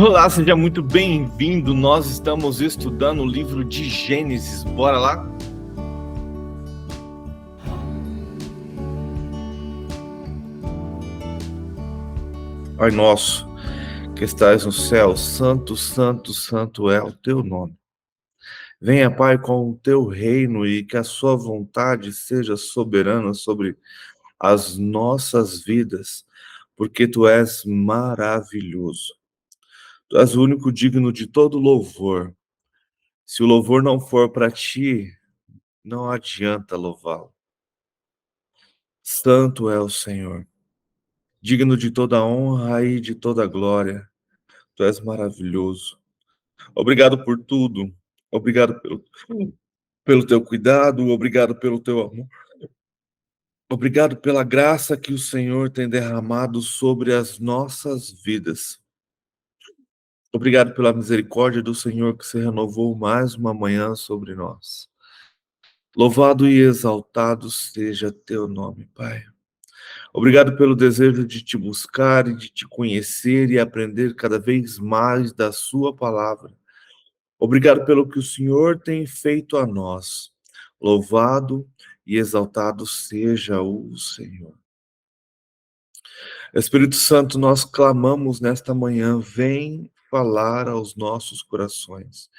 Olá, seja muito bem-vindo. Nós estamos estudando o livro de Gênesis. Bora lá? Pai nosso, que estais no céu, santo, santo, santo é o teu nome. Venha, Pai, com o teu reino e que a sua vontade seja soberana sobre as nossas vidas, porque tu és maravilhoso. Tu és o único digno de todo louvor. Se o louvor não for para ti, não adianta louvá-lo. Santo é o Senhor, digno de toda honra e de toda glória. Tu és maravilhoso. Obrigado por tudo. Obrigado pelo teu cuidado, obrigado pelo teu amor. Obrigado pela graça que o Senhor tem derramado sobre as nossas vidas. Obrigado pela misericórdia do Senhor que se renovou mais uma manhã sobre nós. Louvado e exaltado seja teu nome, Pai. Obrigado pelo desejo de te buscar e de te conhecer e aprender cada vez mais da sua palavra. Obrigado pelo que o Senhor tem feito a nós. Louvado e exaltado seja o Senhor. Espírito Santo, nós clamamos nesta manhã, vem falar aos nossos corações.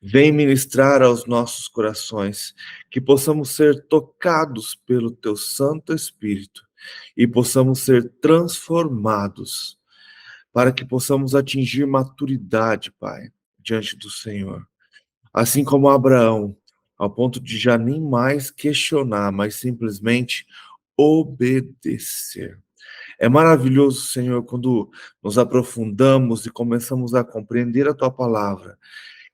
Vem ministrar aos nossos corações, que possamos ser tocados pelo teu Santo Espírito e possamos ser transformados para que possamos atingir maturidade, Pai, diante do Senhor. Assim como Abraão, ao ponto de já nem mais questionar, mas simplesmente obedecer. É maravilhoso, Senhor, quando nos aprofundamos e começamos a compreender a tua palavra,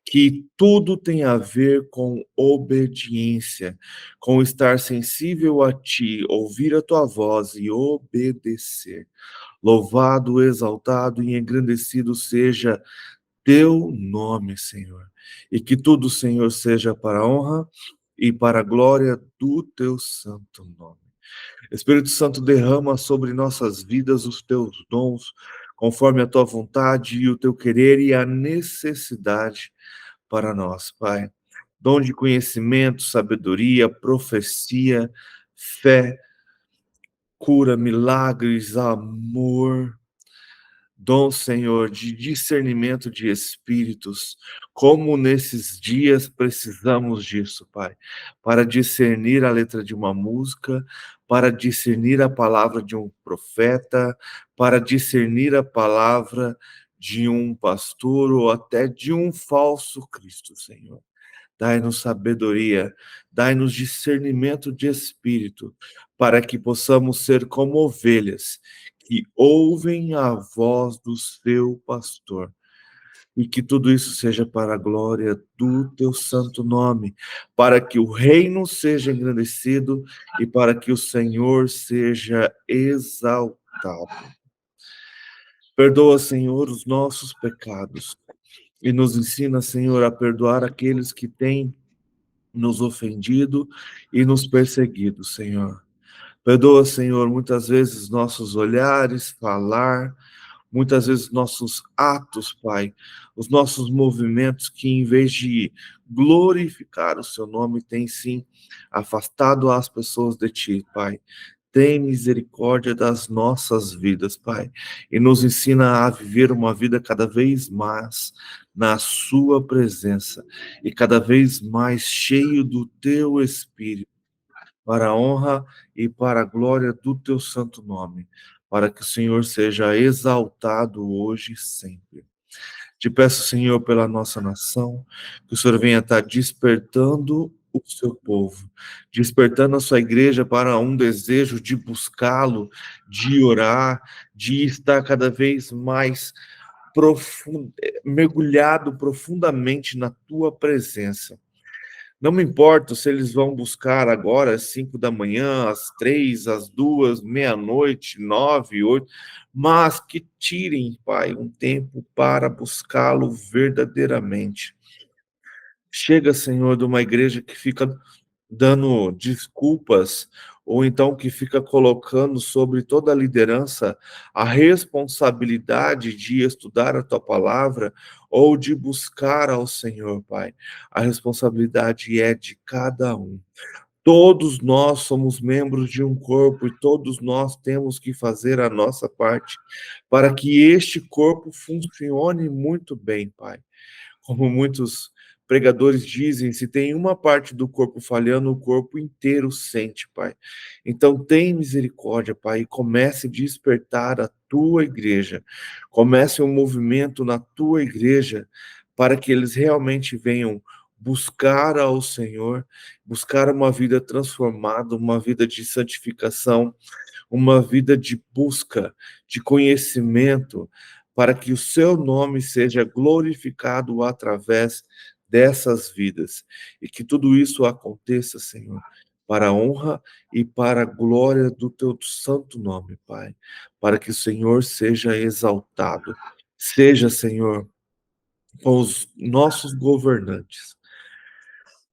que tudo tem a ver com obediência, com estar sensível a ti, ouvir a tua voz e obedecer. Louvado, exaltado e engrandecido seja teu nome, Senhor. E que tudo, Senhor, seja para a honra e para a glória do teu santo nome. Espírito Santo, derrama sobre nossas vidas os teus dons, conforme a tua vontade e o teu querer e a necessidade para nós, Pai. Dom de conhecimento, sabedoria, profecia, fé, cura, milagres, amor. Dom, Senhor, de discernimento de espíritos, como nesses dias precisamos disso, Pai, para discernir a letra de uma música, para discernir a palavra de um profeta, para discernir a palavra de um pastor ou até de um falso Cristo, Senhor. Dai-nos sabedoria, dai-nos discernimento de espírito, para que possamos ser como ovelhas que ouvem a voz do seu pastor. E que tudo isso seja para a glória do teu santo nome, para que o reino seja engrandecido e para que o Senhor seja exaltado. Perdoa, Senhor, os nossos pecados e nos ensina, Senhor, a perdoar aqueles que têm nos ofendido e nos perseguido, Senhor. Perdoa, Senhor, muitas vezes nossos olhares, falar, muitas vezes nossos atos, Pai, os nossos movimentos que, em vez de glorificar o seu nome, tem sim afastado as pessoas de ti, Pai. Tem misericórdia das nossas vidas, Pai, e nos ensina a viver uma vida cada vez mais na sua presença e cada vez mais cheio do teu Espírito, para a honra e para a glória do teu santo nome, para que o Senhor seja exaltado hoje e sempre. Te peço, Senhor, pela nossa nação, que o Senhor venha estar despertando o seu povo, despertando a sua igreja para um desejo de buscá-lo, de orar, de estar cada vez mais mergulhado profundamente na tua presença. Não me importa se eles vão buscar agora às 5 da manhã, às 3, às 2, meia-noite, 9, 8, mas que tirem, Pai, um tempo para buscá-lo verdadeiramente. Chega, Senhor, de uma igreja que fica dando desculpas ou então que fica colocando sobre toda a liderança a responsabilidade de estudar a tua palavra ou de buscar ao Senhor, Pai. A responsabilidade é de cada um. Todos nós somos membros de um corpo e todos nós temos que fazer a nossa parte para que este corpo funcione muito bem, Pai. Como muitos pregadores dizem, se tem uma parte do corpo falhando, o corpo inteiro sente, Pai. Então, tem misericórdia, Pai, e comece a despertar a tua igreja. Comece um movimento na tua igreja para que eles realmente venham buscar ao Senhor, buscar uma vida transformada, uma vida de santificação, uma vida de busca, de conhecimento, para que o seu nome seja glorificado através dessas vidas. E que tudo isso aconteça, Senhor, para a honra e para a glória do teu santo nome, Pai. Para que o Senhor seja exaltado. Seja, Senhor, com os nossos governantes.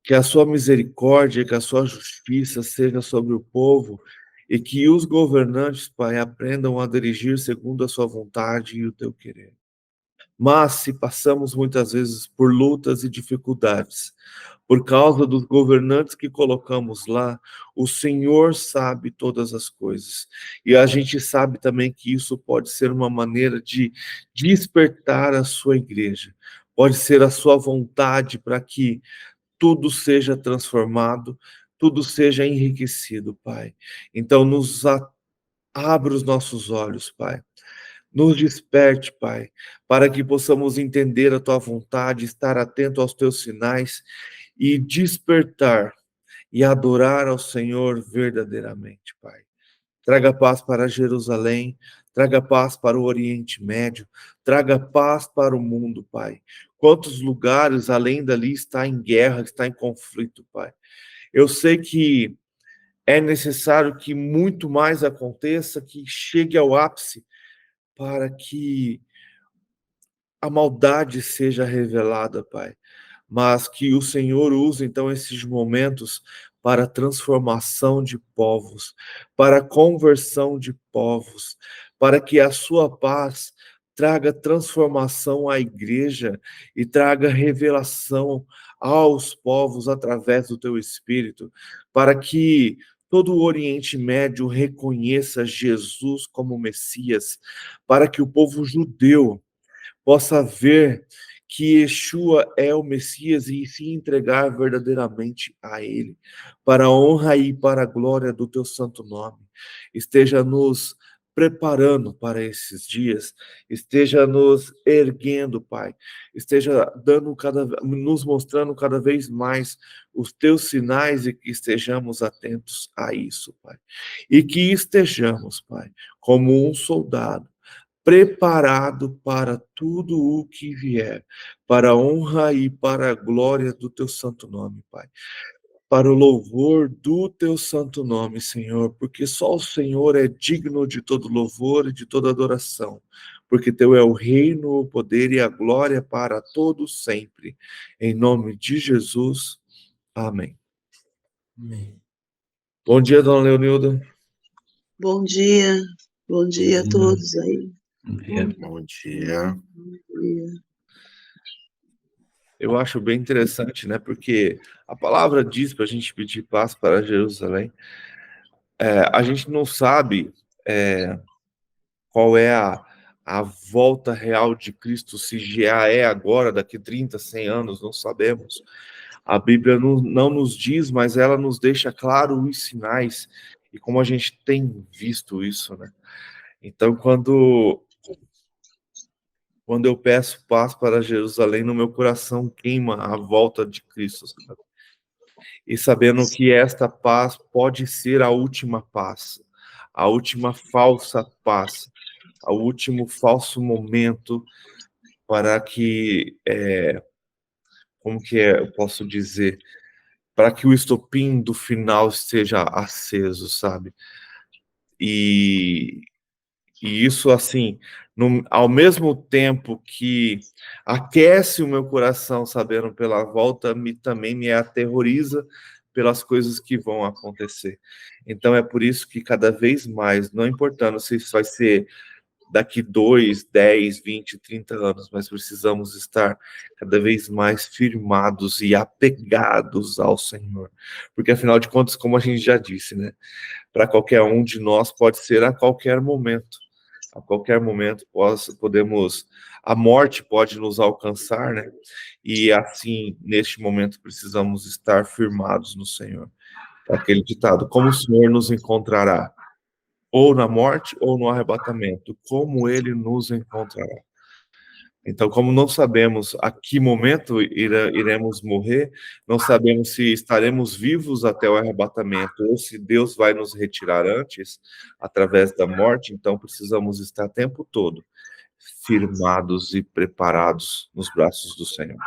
Que a sua misericórdia, que a sua justiça seja sobre o povo e que os governantes, Pai, aprendam a dirigir segundo a sua vontade e o teu querer. Mas se passamos muitas vezes por lutas e dificuldades, por causa dos governantes que colocamos lá, o Senhor sabe todas as coisas. E a gente sabe também que isso pode ser uma maneira de despertar a sua igreja. Pode ser a sua vontade para que tudo seja transformado, tudo seja enriquecido, Pai. Então, abre os nossos olhos, Pai. Nos desperte, Pai, para que possamos entender a Tua vontade, estar atento aos Teus sinais e despertar e adorar ao Senhor verdadeiramente, Pai. Traga paz para Jerusalém, traga paz para o Oriente Médio, traga paz para o mundo, Pai. Quantos lugares além dali está em guerra, está em conflito, Pai. Eu sei que é necessário que muito mais aconteça, que chegue ao ápice, para que a maldade seja revelada, Pai, mas que o Senhor use então esses momentos para a transformação de povos, para a conversão de povos, para que a sua paz traga transformação à igreja e traga revelação aos povos através do teu Espírito, para que todo o Oriente Médio reconheça Jesus como Messias, para que o povo judeu possa ver que Yeshua é o Messias e se entregar verdadeiramente a Ele, para a honra e para a glória do teu santo nome. Esteja nos preparando para esses dias, esteja nos erguendo, Pai, esteja nos mostrando cada vez mais os teus sinais e que estejamos atentos a isso, Pai. E que estejamos, Pai, como um soldado preparado para tudo o que vier, para a honra e para a glória do teu santo nome, Pai. Para o louvor do teu santo nome, Senhor, porque só o Senhor é digno de todo louvor e de toda adoração, porque teu é o reino, o poder e a glória para todos sempre. Em nome de Jesus. Amém. Amém. Bom dia, dona Leonilda. Bom dia a todos aí. Bom dia. Bom dia. Bom dia. Eu acho bem interessante, né? Porque a palavra diz para a gente pedir paz para Jerusalém. A gente não sabe qual é a volta real de Cristo, se já é agora, daqui 30, 100 anos, não sabemos. A Bíblia não nos diz, mas ela nos deixa claro os sinais, e como a gente tem visto isso, né? Então, quando eu peço paz para Jerusalém, no meu coração queima a volta de Cristo, sabe? E sabendo que esta paz pode ser a última paz, a última falsa paz, o último falso momento para que, eu posso dizer, para que o estopim do final esteja aceso, sabe? E isso, assim, ao mesmo tempo que aquece o meu coração sabendo pela volta, também me aterroriza pelas coisas que vão acontecer. Então é por isso que cada vez mais, não importando se isso vai ser daqui 2, 10, 20, 30 anos, mas precisamos estar cada vez mais firmados e apegados ao Senhor. Porque afinal de contas, como a gente já disse, né? Para qualquer um de nós pode ser a qualquer momento. A qualquer momento podemos, a morte pode nos alcançar, né? E assim, neste momento, precisamos estar firmados no Senhor. É aquele ditado: como o Senhor nos encontrará? Ou na morte ou no arrebatamento, como ele nos encontrará. Então, como não sabemos a que momento iremos morrer, não sabemos se estaremos vivos até o arrebatamento ou se Deus vai nos retirar antes, através da morte, então precisamos estar o tempo todo firmados e preparados nos braços do Senhor.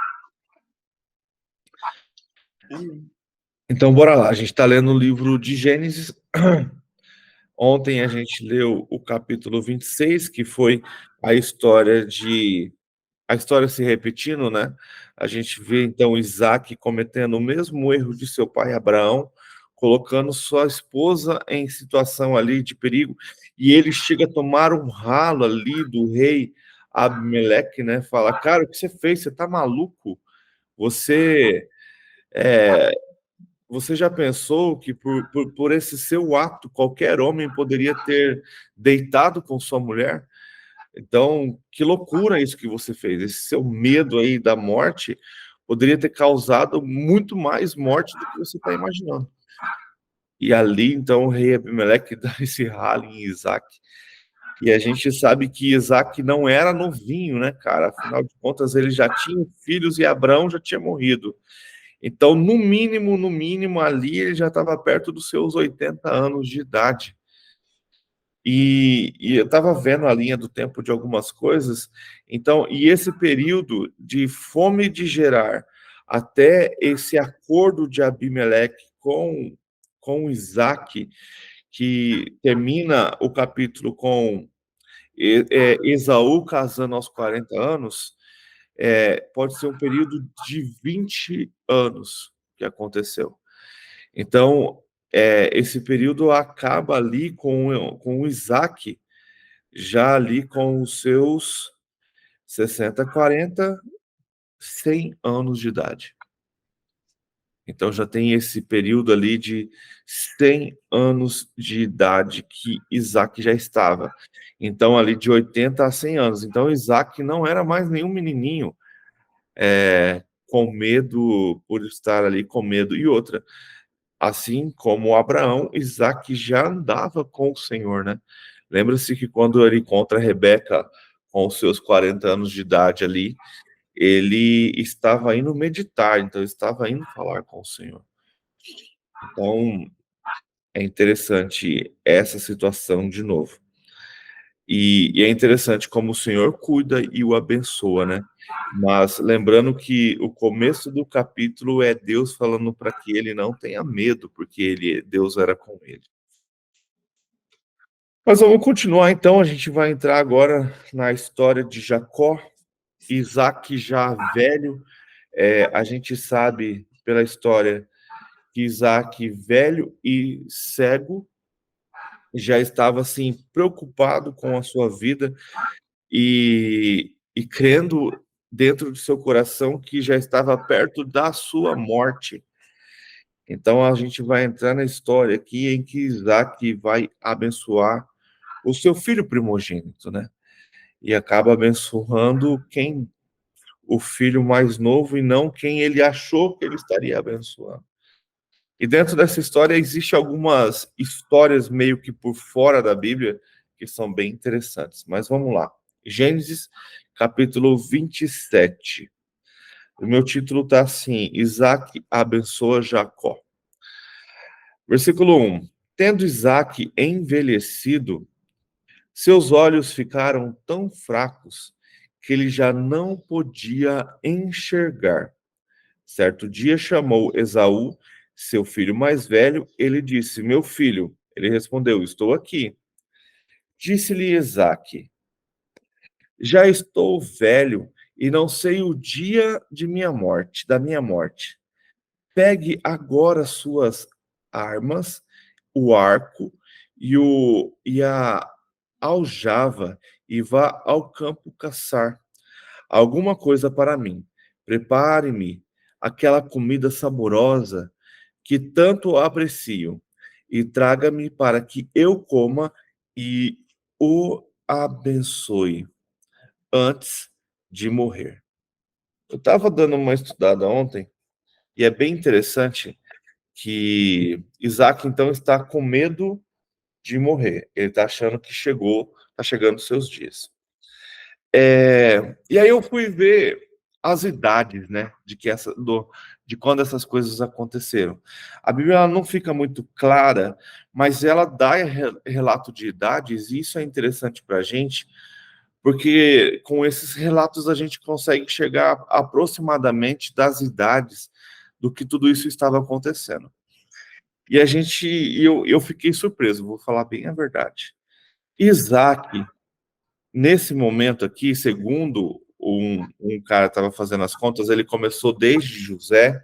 Então, bora lá, a gente está lendo o livro de Gênesis. Ontem a gente leu o capítulo 26, que foi a história se repetindo, né? A gente vê então Isaac cometendo o mesmo erro de seu pai Abraão, colocando sua esposa em situação ali de perigo, e ele chega a tomar um ralo ali do rei Abimeleque, né? Fala: cara, o que você fez? Você tá maluco? Você é, você já pensou que por esse seu ato qualquer homem poderia ter deitado com sua mulher? Então, que loucura isso que você fez. Esse seu medo aí da morte poderia ter causado muito mais morte do que você está imaginando. E ali, então, o rei Abimeleque dá esse ralo em Isaac. E a gente sabe que Isaac não era novinho, né, cara? Afinal de contas, ele já tinha filhos e Abraão já tinha morrido. Então, no mínimo, ali ele já estava perto dos seus 80 anos de idade. E eu estava vendo a linha do tempo de algumas coisas, então, e esse período de fome de Gerar até esse acordo de Abimeleque com Isaac, que termina o capítulo com Esaú casando aos 40 anos, pode ser um período de 20 anos que aconteceu. Então, esse período acaba ali com o Isaac, já ali com os seus 60, 40, 100 anos de idade. Então, já tem esse período ali de 100 anos de idade que Isaac já estava. Então, ali de 80 a 100 anos. Então, Isaac não era mais nenhum menininho com medo, por estar ali com medo. E outra, assim como Abraão, Isaac já andava com o Senhor, né? Lembra-se que quando ele encontra Rebeca com os seus 40 anos de idade ali, ele estava indo meditar, então estava indo falar com o Senhor. Então, é interessante essa situação de novo. E é interessante como o Senhor cuida e o abençoa, né? Mas lembrando que o começo do capítulo é Deus falando para que ele não tenha medo, porque Deus era com ele. Mas vamos continuar então, a gente vai entrar agora na história de Jacó, Isaac já velho. A gente sabe pela história que Isaac, velho e cego, já estava assim preocupado com a sua vida e crendo dentro do seu coração que já estava perto da sua morte. Então a gente vai entrar na história aqui em que Isaac vai abençoar o seu filho primogênito, né? E acaba abençoando o filho mais novo e não quem ele achou que ele estaria abençoando. E dentro dessa história existe algumas histórias meio que por fora da Bíblia que são bem interessantes. Mas vamos lá. Gênesis, capítulo 27. O meu título está assim: Isaac abençoa Jacó. Versículo 1. Tendo Isaac envelhecido, seus olhos ficaram tão fracos que ele já não podia enxergar. Certo dia chamou Esaú, seu filho mais velho, ele disse: meu filho. Ele respondeu: estou aqui. Disse-lhe Isaque: já estou velho e não sei o dia da minha morte. pegue agora suas armas, o arco e a aljava, e vá ao campo caçar alguma coisa para mim. Prepare-me aquela comida saborosa que tanto aprecio, e traga-me para que eu coma e o abençoe antes de morrer. Eu estava dando uma estudada ontem, e é bem interessante que Isaac, então, está com medo de morrer. Ele está achando que está chegando os seus dias. E aí eu fui ver as idades, né, de quando essas coisas aconteceram. A Bíblia ela não fica muito clara, mas ela dá relato de idades, e isso é interessante para a gente, porque com esses relatos a gente consegue chegar aproximadamente das idades do que tudo isso estava acontecendo. Eu fiquei surpreso, vou falar bem a verdade. Isaac, nesse momento aqui, segundo um cara estava fazendo as contas, ele começou desde José,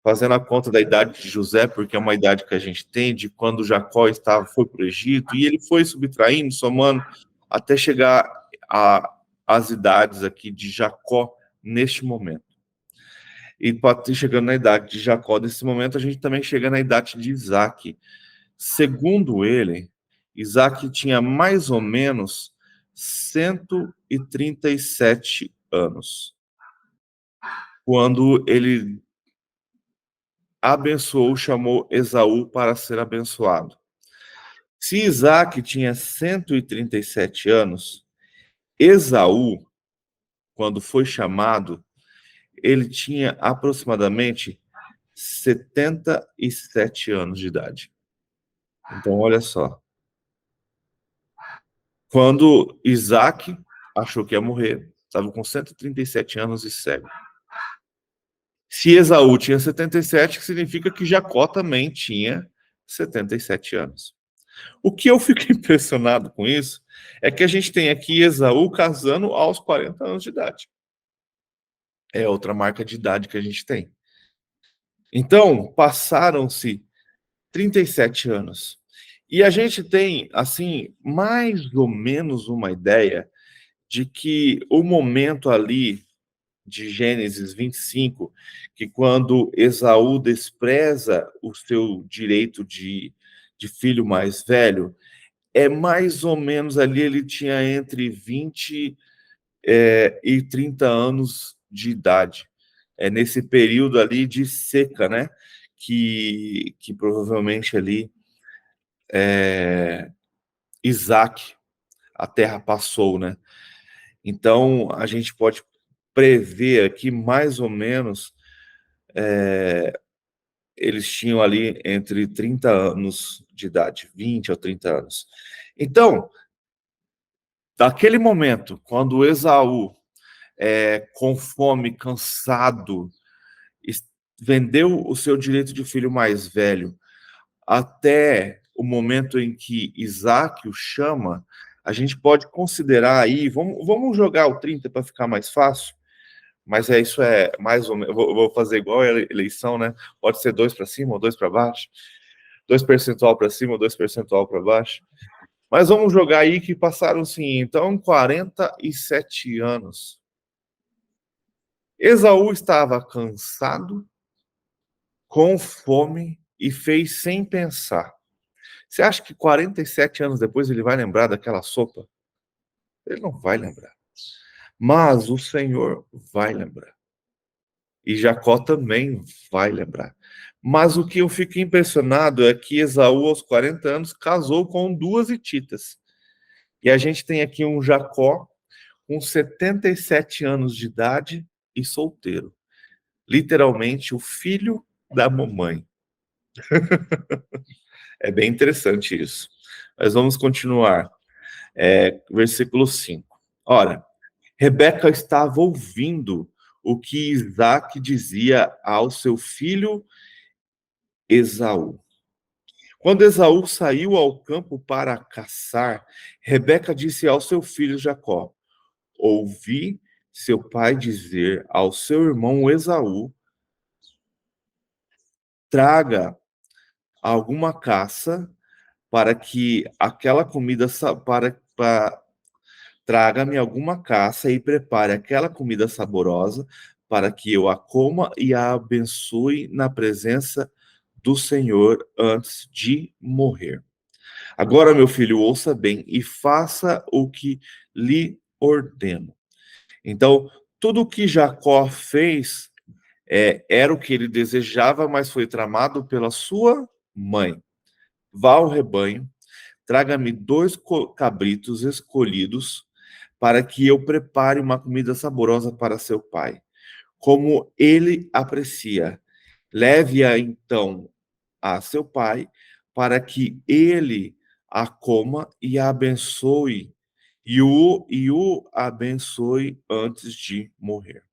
fazendo a conta da idade de José, porque é uma idade que a gente tem, de quando Jacó foi para o Egito, e ele foi subtraindo, somando, até chegar às idades aqui de Jacó neste momento. E chegando na idade de Jacó, nesse momento, a gente também chega na idade de Isaac. Segundo ele, Isaac tinha mais ou menos 137 anos, quando ele abençoou, chamou Esaú para ser abençoado. Se Isaac tinha 137 anos, Esaú, quando foi chamado, ele tinha aproximadamente 77 anos de idade. Então, olha só. Quando Isaac achou que ia morrer, estava com 137 anos e cego. Se Esaú tinha 77, significa que Jacó também tinha 77 anos. O que eu fico impressionado com isso é que a gente tem aqui Esaú casando aos 40 anos de idade. É outra marca de idade que a gente tem. Então, passaram-se 37 anos. E a gente tem, assim, mais ou menos uma ideia de que o momento ali de Gênesis 25, que quando Esaú despreza o seu direito de filho mais velho, é mais ou menos ali, ele tinha entre 20 e 30 anos de idade. É nesse período ali de seca, né? Que provavelmente ali Isaac, a terra passou, né? Então, a gente pode prever aqui mais ou menos eles tinham ali entre 30 anos de idade, 20 ou 30 anos. Então, daquele momento, quando Esaú, com fome, cansado, vendeu o seu direito de filho mais velho, até o momento em que Isaac o chama, a gente pode considerar aí, vamos jogar o 30 para ficar mais fácil, mas isso é mais ou menos, eu vou fazer igual a eleição, né? Pode ser 2 para cima ou 2 para baixo, 2% para cima ou 2% para baixo. Mas vamos jogar aí que passaram, sim, então, 47 anos. Esaú estava cansado, com fome, e fez sem pensar. Você acha que 47 anos depois ele vai lembrar daquela sopa? Ele não vai lembrar. Mas o Senhor vai lembrar. E Jacó também vai lembrar. Mas o que eu fico impressionado é que Esaú, aos 40 anos, casou com 2 hititas. E a gente tem aqui um Jacó com 77 anos de idade e solteiro. Literalmente, o filho da mamãe. É bem interessante isso. Mas vamos continuar. Versículo 5. Ora, Rebeca estava ouvindo o que Isaac dizia ao seu filho Esaú. Quando Esaú saiu ao campo para caçar, Rebeca disse ao seu filho Jacó: ouvi seu pai dizer ao seu irmão Esaú traga alguma caça para que aquela comida traga-me alguma caça e prepare aquela comida saborosa para que eu a coma e a abençoe na presença do Senhor antes de morrer. Agora, meu filho, ouça bem e faça o que lhe ordeno. Então, tudo o que Jacó fez era o que ele desejava, mas foi tramado pela sua mãe. Vá ao rebanho, traga-me 2 cabritos escolhidos, para que eu prepare uma comida saborosa para seu pai, como ele aprecia. Leve-a então a seu pai, para que ele a coma e a abençoe, e o abençoe antes de morrer.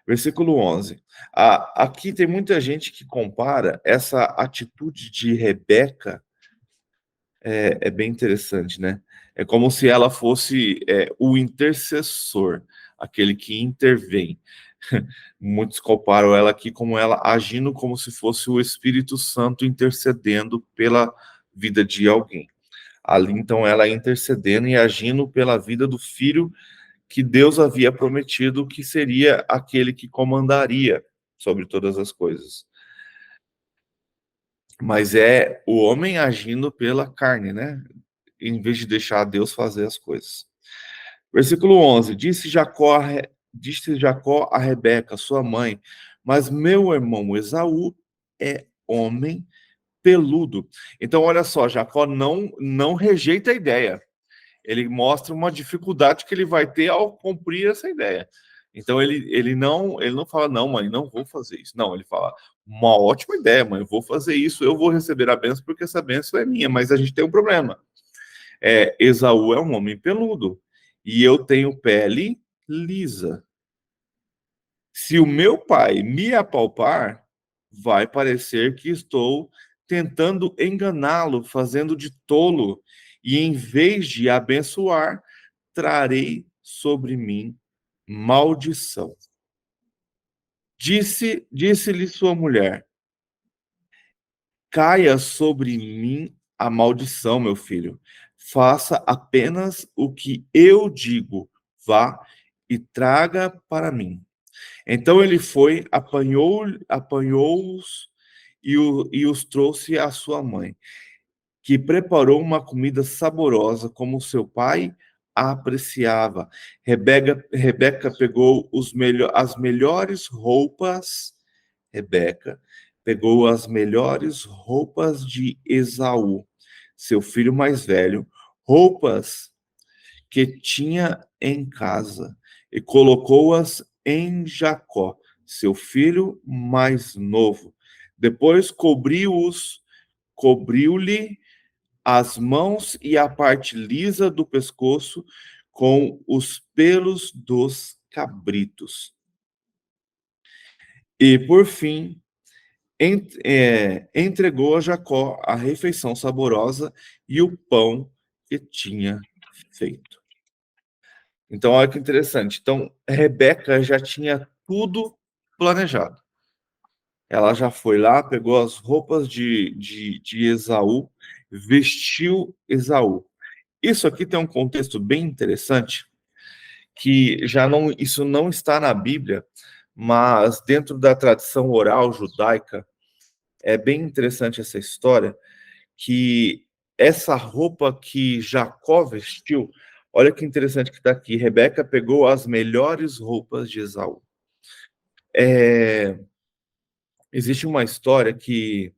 Versículo 11. Aqui tem muita gente que compara essa atitude de Rebeca, é bem interessante, né? É como se ela fosse o intercessor, aquele que intervém. Muitos comparam ela aqui como ela agindo como se fosse o Espírito Santo intercedendo pela vida de alguém. Ali, então, ela intercedendo e agindo pela vida do filho que Deus havia prometido que seria aquele que comandaria sobre todas as coisas. Mas é o homem agindo pela carne, né? Em vez de deixar Deus fazer as coisas. Versículo 11. Disse Jacó a Rebeca, sua mãe, mas meu irmão Esaú é homem peludo. Então, olha só, Jacó não rejeita a ideia. Ele mostra uma dificuldade que ele vai ter ao cumprir essa ideia. Então, ele não fala, não, mãe, não vou fazer isso. Não, ele fala, uma ótima ideia, mãe, eu vou fazer isso, eu vou receber a bênção porque essa bênção é minha, mas a gente tem um problema. Esaú é um homem peludo e eu tenho pele lisa. Se o meu pai me apalpar, vai parecer que estou tentando enganá-lo, fazendo de tolo, e em vez de abençoar, trarei sobre mim maldição. Disse-lhe sua mulher: caia sobre mim a maldição, meu filho. Faça apenas o que eu digo. Vá e traga para mim. Então ele foi, apanhou-os e os trouxe à sua mãe, que preparou uma comida saborosa como seu pai a apreciava. Rebeca pegou as melhores roupas. Rebeca pegou as melhores roupas de Esaú, seu filho mais velho, roupas que tinha em casa, e colocou-as em Jacó, seu filho mais novo. Depois cobriu-lhe as mãos e a parte lisa do pescoço com os pelos dos cabritos. E, por fim, entregou a Jacó a refeição saborosa e o pão que tinha feito. Então, olha que interessante. Então, Rebeca já tinha tudo planejado. Ela já foi lá, pegou as roupas de Esaú, vestiu Esaú. Isso aqui tem um contexto bem interessante, que isso não está na Bíblia, mas dentro da tradição oral judaica, é bem interessante essa história, que essa roupa que Jacó vestiu, olha que interessante que está aqui, Rebeca pegou as melhores roupas de Esaú. Existe uma história que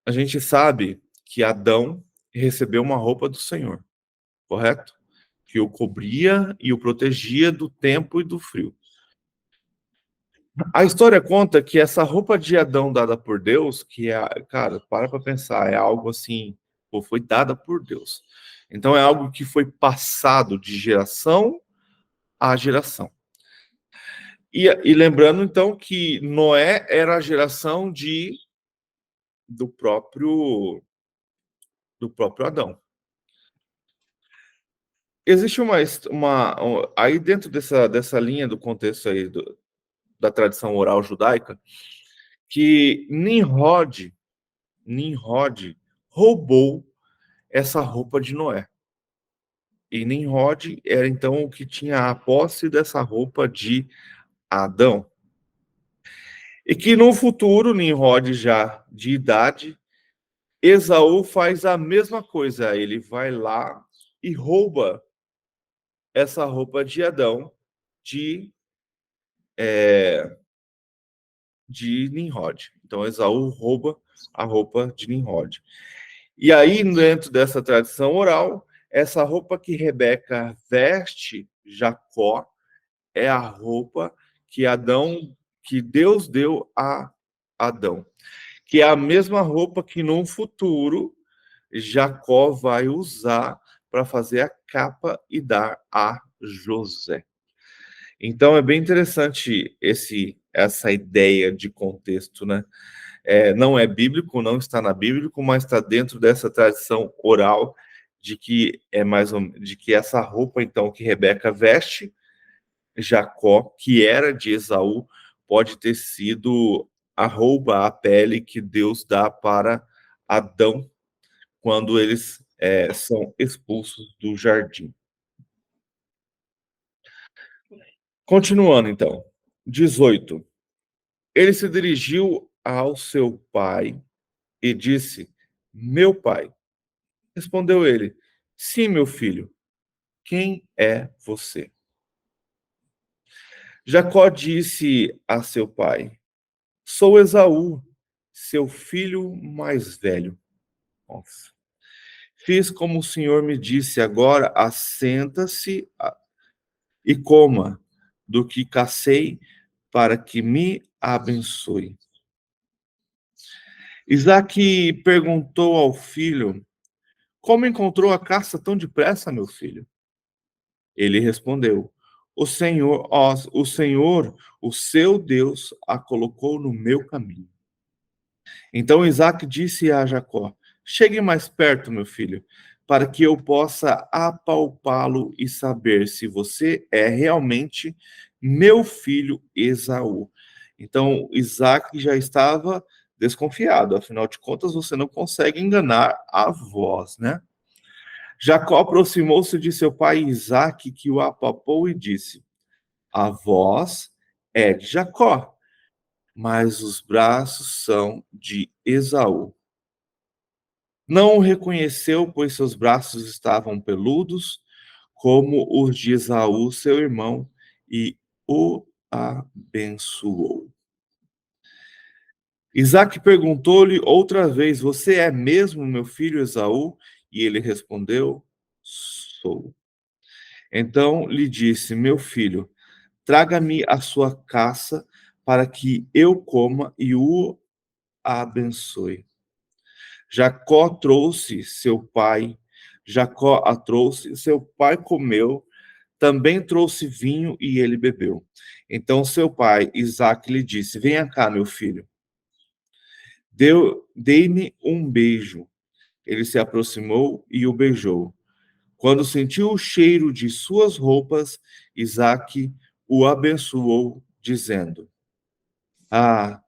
a gente sabe que Adão recebeu uma roupa do Senhor, correto? Que o cobria e o protegia do tempo e do frio. A história conta que essa roupa de Adão dada por Deus, cara, para pensar, é algo assim, foi dada por Deus. Então é algo que foi passado de geração a geração. E lembrando então que Noé era a geração do próprio Adão. Existe aí dentro dessa linha do contexto aí da tradição oral judaica, que Nimrod roubou essa roupa de Noé. E Nimrod era então o que tinha a posse dessa roupa de Adão. E que no futuro, Nimrod já de idade, Esaú faz a mesma coisa. Ele vai lá e rouba essa roupa de Adão de Nimrod. Então Esaú rouba a roupa de Nimrod. E aí, dentro dessa tradição oral, essa roupa que Rebeca veste Jacó é a roupa que Deus deu a Adão, que é a mesma roupa que no futuro Jacó vai usar para fazer a capa e dar a José. Então é bem interessante essa ideia de contexto, né? Não é bíblico, não está na Bíblia, mas está dentro dessa tradição oral de que de que essa roupa então que Rebeca veste Jacó, que era de Esaú, pode ter sido a roupa, a pele que Deus dá para Adão quando eles são expulsos do jardim. Continuando, então. 18. Ele se dirigiu ao seu pai e disse: Meu pai. Respondeu ele: Sim, meu filho. Quem é você? Jacó disse a seu pai: Sou Esaú, seu filho mais velho. Nossa. Fiz como o Senhor me disse, agora assenta-se e coma do que cacei para que me abençoe. Isaque perguntou ao filho: Como encontrou a caça tão depressa, meu filho? Ele respondeu: o Senhor, o seu Deus, a colocou no meu caminho. Então Isaque disse a Jacó: Chegue mais perto, meu filho, para que eu possa apalpá-lo e saber se você é realmente meu filho Esaú. Então Isaque já estava desconfiado, afinal de contas você não consegue enganar a voz, né? Jacó aproximou-se de seu pai Isaque, que o apalpou e disse: A voz é de Jacó, mas os braços são de Esaú. Não o reconheceu, pois seus braços estavam peludos, como os de Esaú, seu irmão, e o abençoou. Isaque perguntou-lhe outra vez: Você é mesmo meu filho Esaú? E ele respondeu: Sou. Então lhe disse: Meu filho, traga-me a sua caça para que eu coma e o abençoe. Jacó trouxe seu pai, Jacó a trouxe, seu pai comeu, também trouxe vinho e ele bebeu. Então seu pai, Isaque, lhe disse: Venha cá, meu filho. Dei-me um beijo. Ele se aproximou e o beijou. Quando sentiu o cheiro de suas roupas, Isaque o abençoou, dizendo: Ah,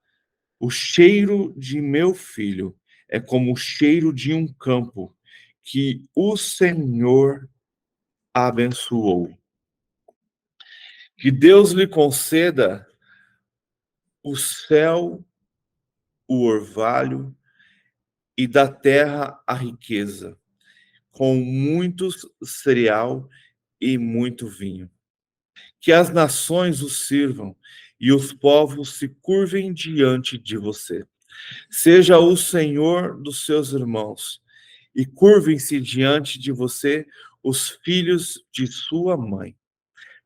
o cheiro de meu filho é como o cheiro de um campo que o Senhor abençoou. Que Deus lhe conceda o céu, o orvalho, e da terra a riqueza, com muito cereal e muito vinho. Que as nações o sirvam e os povos se curvem diante de você. Seja o Senhor dos seus irmãos, e curvem-se diante de você os filhos de sua mãe.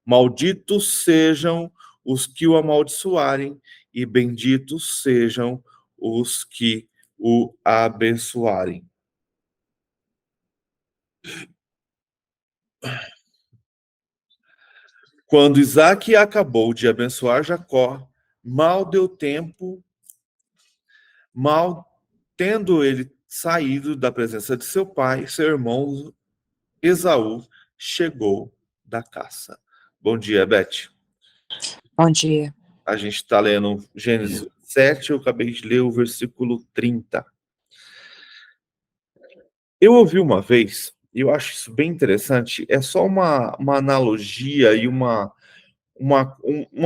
Malditos sejam os que o amaldiçoarem, e benditos sejam os que o abençoarem. Quando Isaque acabou de abençoar Jacó, mal deu tempo, mal tendo ele saído da presença de seu pai, seu irmão Esaú chegou da caça. Bom dia, Beth. Bom dia. A gente está lendo Gênesis 7, eu acabei de ler o versículo 30. Eu ouvi uma vez, e eu acho isso bem interessante, é só uma analogia e uma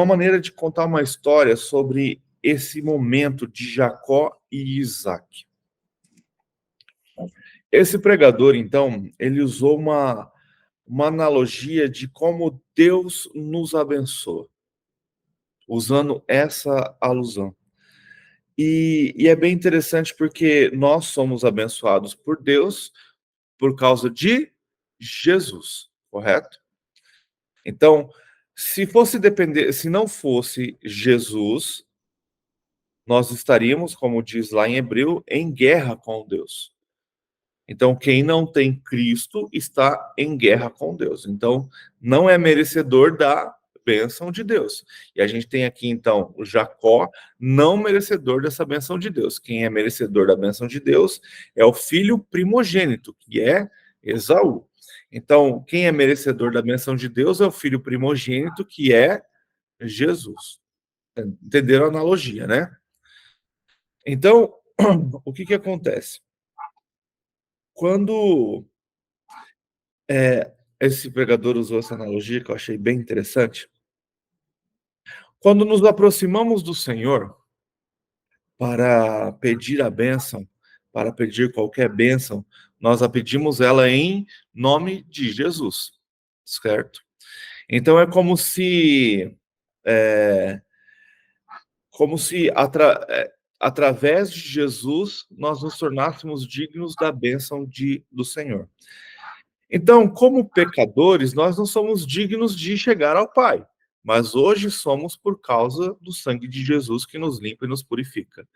maneira de contar uma história sobre esse momento de Jacó e Isaac. Esse pregador, então, ele usou uma analogia de como Deus nos abençoa, usando essa alusão. E é bem interessante porque nós somos abençoados por Deus por causa de Jesus, correto? Então, se não fosse Jesus, nós estaríamos, como diz lá em Hebreu, em guerra com Deus. Então, quem não tem Cristo está em guerra com Deus. Então, não é merecedor da bênção de Deus. E a gente tem aqui, então, o Jacó, não merecedor dessa bênção de Deus. Quem é merecedor da bênção de Deus é o filho primogênito, que é Esaú. Então, quem é merecedor da bênção de Deus é o filho primogênito, que é Jesus. Entenderam a analogia, né? Então, o que acontece? Quando esse pregador usou essa analogia, que eu achei bem interessante, quando nos aproximamos do Senhor para pedir a bênção, para pedir qualquer bênção, nós a pedimos ela em nome de Jesus, certo? Então é como se através de Jesus nós nos tornássemos dignos da bênção do Senhor. Então, como pecadores, nós não somos dignos de chegar ao Pai, mas hoje somos por causa do sangue de Jesus que nos limpa e nos purifica.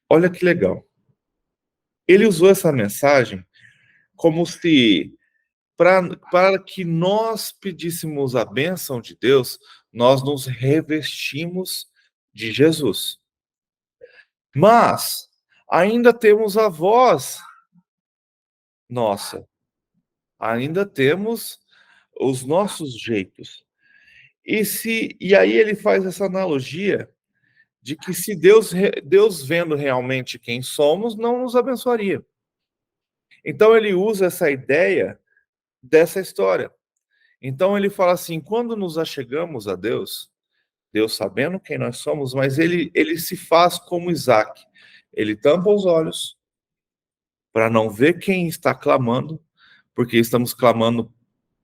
Olha que legal. Ele usou essa mensagem como se, para que nós pedíssemos a bênção de Deus, nós nos revestimos de Jesus. Mas ainda temos a voz nossa, ainda temos os nossos jeitos. E aí ele faz essa analogia de que se Deus vendo realmente quem somos, não nos abençoaria. Então ele usa essa ideia dessa história. Então ele fala assim, quando nos achegamos a Deus, Deus sabendo quem nós somos, mas ele se faz como Isaac. Ele tampa os olhos para não ver quem está clamando, porque estamos clamando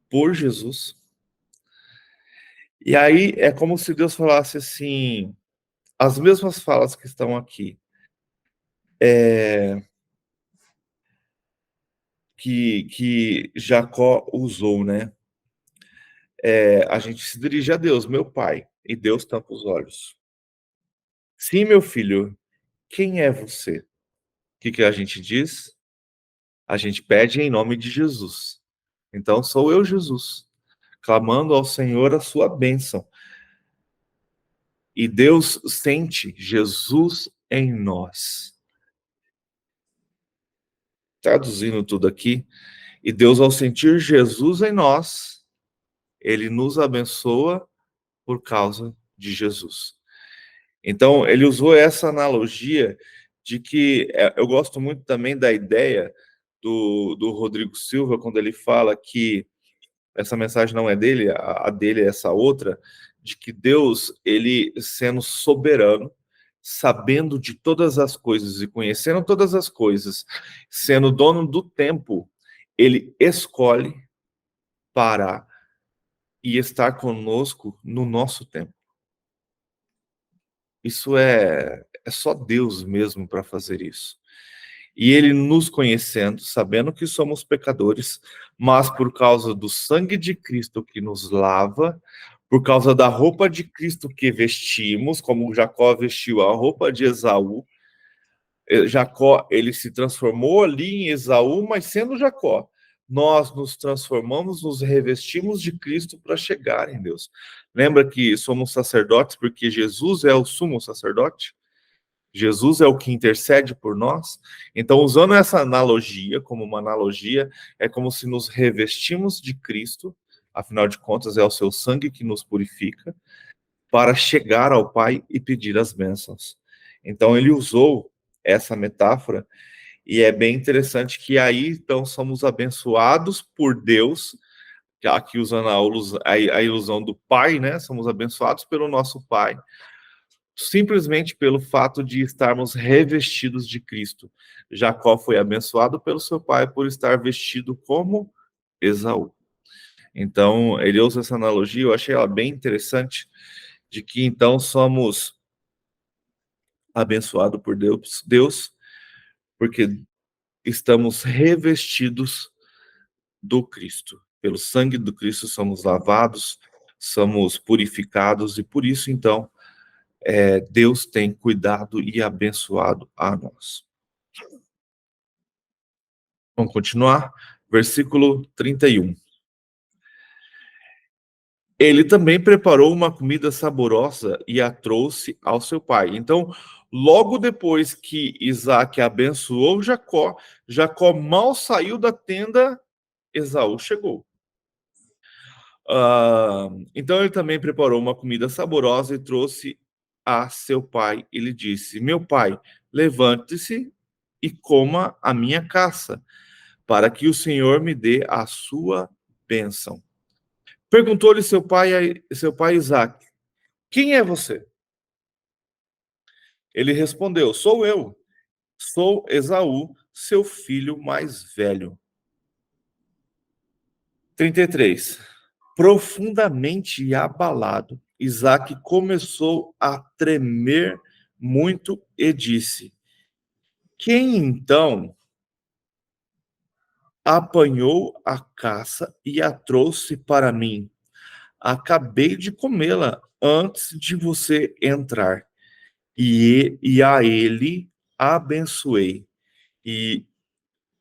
por Jesus. E aí é como se Deus falasse assim, as mesmas falas que estão aqui, que Jacó usou, né? A gente se dirige a Deus, meu pai, e Deus tampa os olhos. Sim, meu filho, quem é você? O que a gente diz? A gente pede em nome de Jesus. Então sou eu, Jesus, clamando ao Senhor a sua bênção. E Deus sente Jesus em nós. Traduzindo tudo aqui, e Deus, ao sentir Jesus em nós, ele nos abençoa por causa de Jesus. Então, ele usou essa analogia de que eu gosto muito também da ideia do Rodrigo Silva, quando ele fala que essa mensagem não é dele, a dele é essa outra, de que Deus, ele sendo soberano, sabendo de todas as coisas e conhecendo todas as coisas, sendo dono do tempo, ele escolhe parar e estar conosco no nosso tempo. Isso é só Deus mesmo para fazer isso. E ele nos conhecendo, sabendo que somos pecadores, mas por causa do sangue de Cristo que nos lava, por causa da roupa de Cristo que vestimos, como Jacó vestiu a roupa de Esaú, Jacó, ele se transformou ali em Esaú, mas sendo Jacó, nós nos transformamos, nos revestimos de Cristo para chegar em Deus. Lembra que somos sacerdotes porque Jesus é o sumo sacerdote? Jesus é o que intercede por nós. Então, usando essa analogia, como uma analogia, é como se nos revestimos de Cristo, afinal de contas, é o seu sangue que nos purifica, para chegar ao Pai e pedir as bênçãos. Então ele usou essa metáfora e é bem interessante que aí então somos abençoados por Deus, aqui usando a ilusão do pai, né? Somos abençoados pelo nosso pai, simplesmente pelo fato de estarmos revestidos de Cristo. Jacó foi abençoado pelo seu pai por estar vestido como Esaú. Então, ele usa essa analogia, eu achei ela bem interessante, de que então somos abençoados por Deus, porque estamos revestidos do Cristo. Pelo sangue do Cristo somos lavados, somos purificados, e por isso, então, Deus tem cuidado e abençoado a nós. Vamos continuar? Versículo 31. Ele também preparou uma comida saborosa e a trouxe ao seu pai. Então, logo depois que Isaac abençoou Jacó, Jacó mal saiu da tenda, Esaú chegou. Então ele também preparou uma comida saborosa e trouxe a seu pai. Ele disse: Meu pai, levante-se e coma a minha caça, para que o Senhor me dê a sua bênção. Perguntou-lhe seu pai Isaac: Quem é você? Ele respondeu: Sou eu. Sou Esaú, seu filho mais velho. 33. Profundamente abalado, Isaac começou a tremer muito e disse: Quem então apanhou a caça e a trouxe para mim? Acabei de comê-la antes de você entrar. E a ele abençoei, e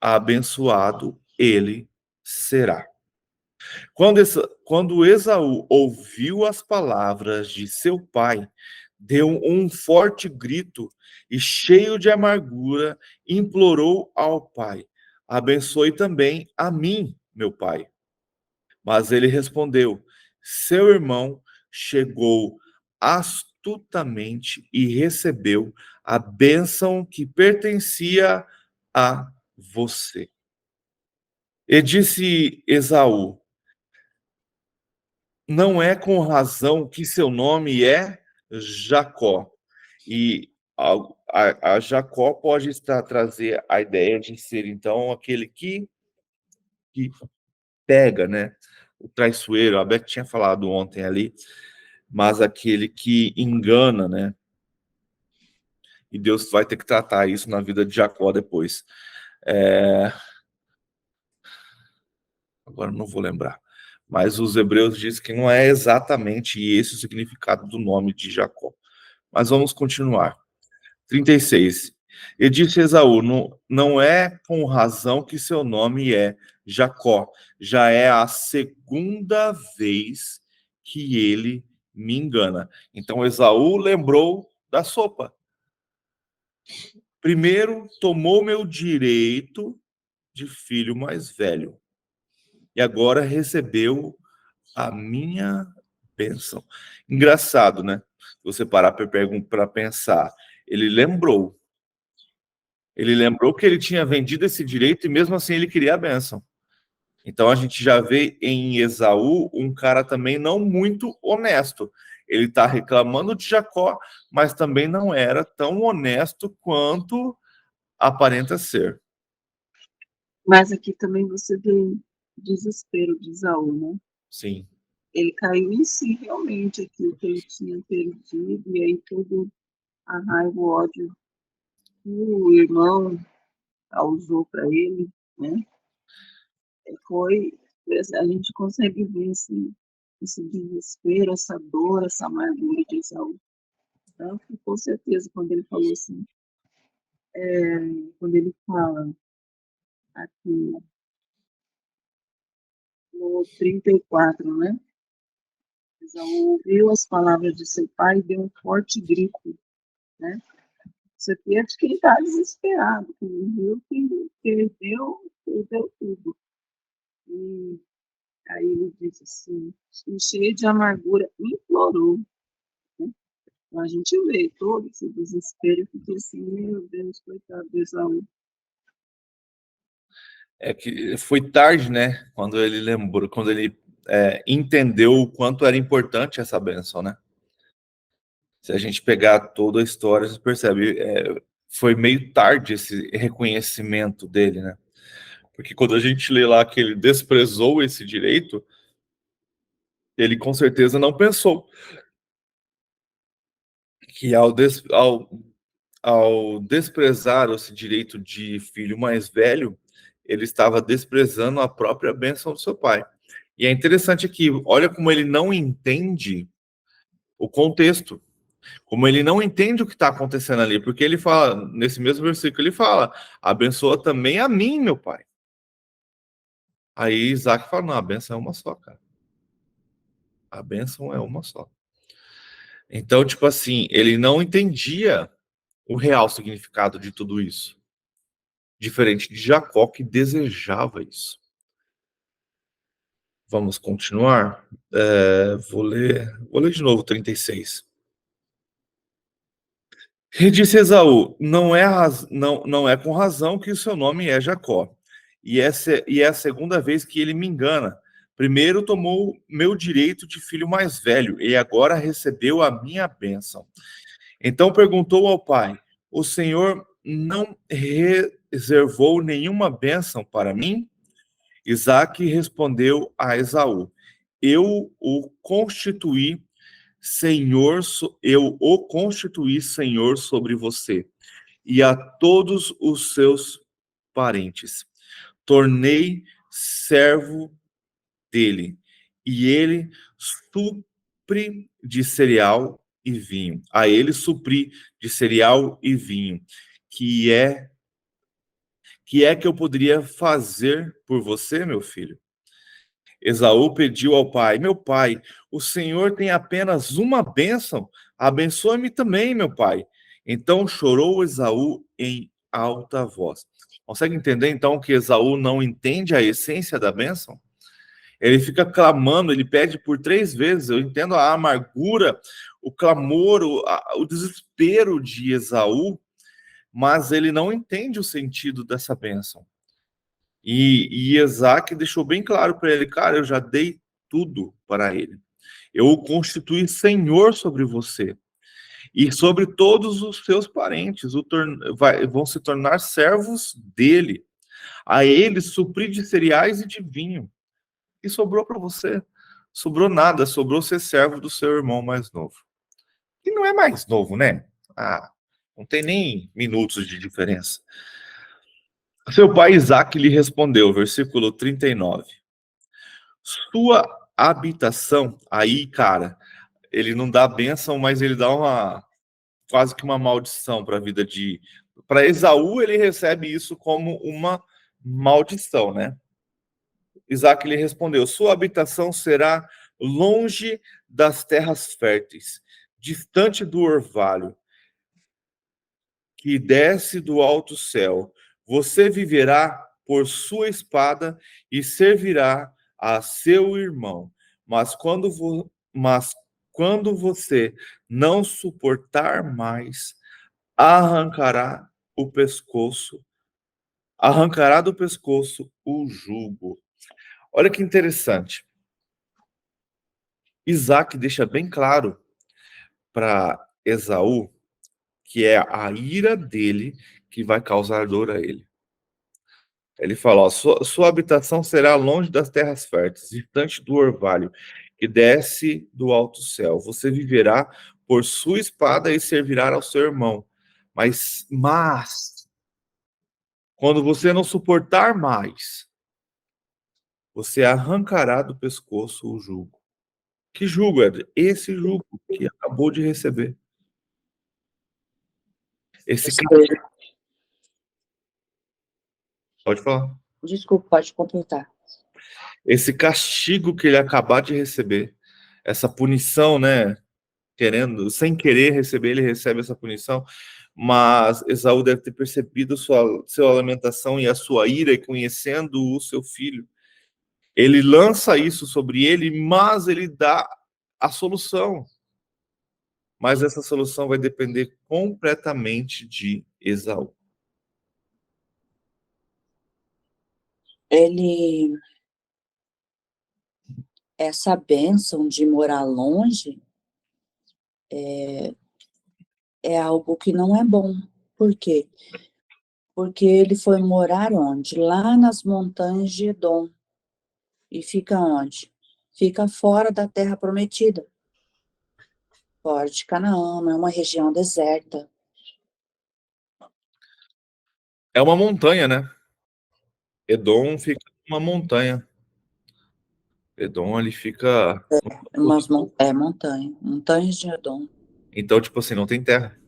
abençoado ele será. Quando Esaú ouviu as palavras de seu pai, deu um forte grito e, cheio de amargura, implorou ao pai: Abençoe também a mim, meu pai. Mas ele respondeu: Seu irmão chegou astutamente e recebeu a bênção que pertencia a você. E disse Esaú: Não é com razão que seu nome é Jacó. E a Jacó pode trazer a ideia de ser, então, aquele que pega, né? O traiçoeiro, a Beth tinha falado ontem ali, mas aquele que engana, né? E Deus vai ter que tratar isso na vida de Jacó depois. Agora não vou lembrar. Mas os hebreus dizem que não é exatamente esse o significado do nome de Jacó. Mas vamos continuar. 36. E disse Esaú: não é com razão que seu nome é Jacó. Já é a segunda vez que ele me engana. Então Esaú lembrou da sopa. Primeiro tomou meu direito de filho mais velho. E agora recebeu a minha bênção. Engraçado, né? Você parar para pensar. Ele lembrou que ele tinha vendido esse direito e mesmo assim ele queria a bênção. Então a gente já vê em Esaú um cara também não muito honesto. Ele está reclamando de Jacó, mas também não era tão honesto quanto aparenta ser. Mas aqui também você vê o desespero de Esaú, né? Sim. Ele caiu em si realmente aquilo que ele tinha perdido, e aí tudo a raiva, o ódio que o irmão causou para ele, né? A gente consegue ver esse desespero, essa dor, essa amargura de Esaú. Então, com certeza, quando ele falou assim, quando ele fala aqui no 34, né? Esaú ouviu as palavras de seu pai e deu um forte grito, né? Isso aqui é de quem está desesperado, que viu que perdeu tudo. E aí ele disse assim, e cheio de amargura, implorou, né? Então, a gente vê todo esse desespero, eu fiquei assim, meu Deus, coitado do Esaú. É que foi tarde, né? Quando ele lembrou, quando ele entendeu o quanto era importante essa bênção, né? Se a gente pegar toda a história, você percebe, foi meio tarde esse reconhecimento dele, né? Porque quando a gente lê lá que ele desprezou esse direito, ele com certeza não pensou que ao desprezar esse direito de filho mais velho, ele estava desprezando a própria bênção do seu pai. E é interessante aqui, olha como ele não entende o contexto, como ele não entende o que está acontecendo ali, porque ele fala, nesse mesmo versículo, ele fala: abençoa também a mim, meu pai. Aí Isaac fala: não, a bênção é uma só, cara. A bênção é uma só. Então, tipo assim, ele não entendia o real significado de tudo isso. Diferente de Jacó, que desejava isso. Vamos continuar? Vou ler de novo 36. E disse Esaú: não é com razão que o seu nome é Jacó. E é a segunda vez que ele me engana. Primeiro tomou meu direito de filho mais velho, e agora recebeu a minha bênção. Então perguntou ao pai: o Senhor não reservou nenhuma bênção para mim? Isaque respondeu a Esaú: eu o constituí senhor sobre você e a todos os seus parentes. Tornei servo dele, e ele supre de cereal e vinho. A ele supri de cereal e vinho, que é que eu poderia fazer por você, meu filho? Esaú pediu ao pai: meu pai, o Senhor tem apenas uma bênção, abençoe-me também, meu pai. Então chorou Esaú em alta voz. Consegue entender então que Esaú não entende a essência da bênção? Ele fica clamando, ele pede por 3 vezes. Eu entendo a amargura, o clamor, o desespero de Esaú, mas ele não entende o sentido dessa bênção. E Isaac deixou bem claro para ele: cara, eu já dei tudo para ele. Eu o constituí senhor sobre você e sobre todos os seus parentes. Vão se tornar servos dele. A ele suprir de cereais e de vinho. E sobrou para você? Sobrou nada, sobrou ser servo do seu irmão mais novo. E não é mais novo, né? Ah, não tem nem minutos de diferença. Seu pai Isaac lhe respondeu, versículo 39. Sua habitação, aí, cara, ele não dá bênção, mas ele dá quase que uma maldição para a vida de. Para Esaú, ele recebe isso como uma maldição, né? Isaac lhe respondeu: sua habitação será longe das terras férteis, distante do orvalho que desce do alto céu. Você viverá por sua espada e servirá a seu irmão. Mas quando você não suportar mais, arrancará o pescoço, arrancará do pescoço o jugo. Olha que interessante. Isaac deixa bem claro para Esaú que é a ira dele que vai causar dor a ele. Ele fala: ó, sua habitação será longe das terras férteis, distante do orvalho que desce do alto céu. Você viverá por sua espada e servirá ao seu irmão. Mas quando você não suportar mais, você arrancará do pescoço o jugo. Que jugo, Ed? Esse jugo que acabou de receber. Esse Pode falar. Desculpa, pode completar. Esse castigo que ele acabar de receber, essa punição, né? Sem querer receber, ele recebe essa punição. Mas Esaú deve ter percebido sua lamentação e a sua ira, e conhecendo o seu filho, ele lança isso sobre ele, mas ele dá a solução. mas essa solução vai depender completamente de Esaú. Essa bênção de morar longe é algo que não é bom. Por quê? Porque ele foi morar onde? Lá nas montanhas de Edom. E fica onde? Fica fora da terra prometida. Fora de Canaã, é uma região deserta. É uma montanha, né? Edom fica numa montanha. Edom, ele fica... Montanha. Montanhas de Edom. Então, tipo assim, não tem terra.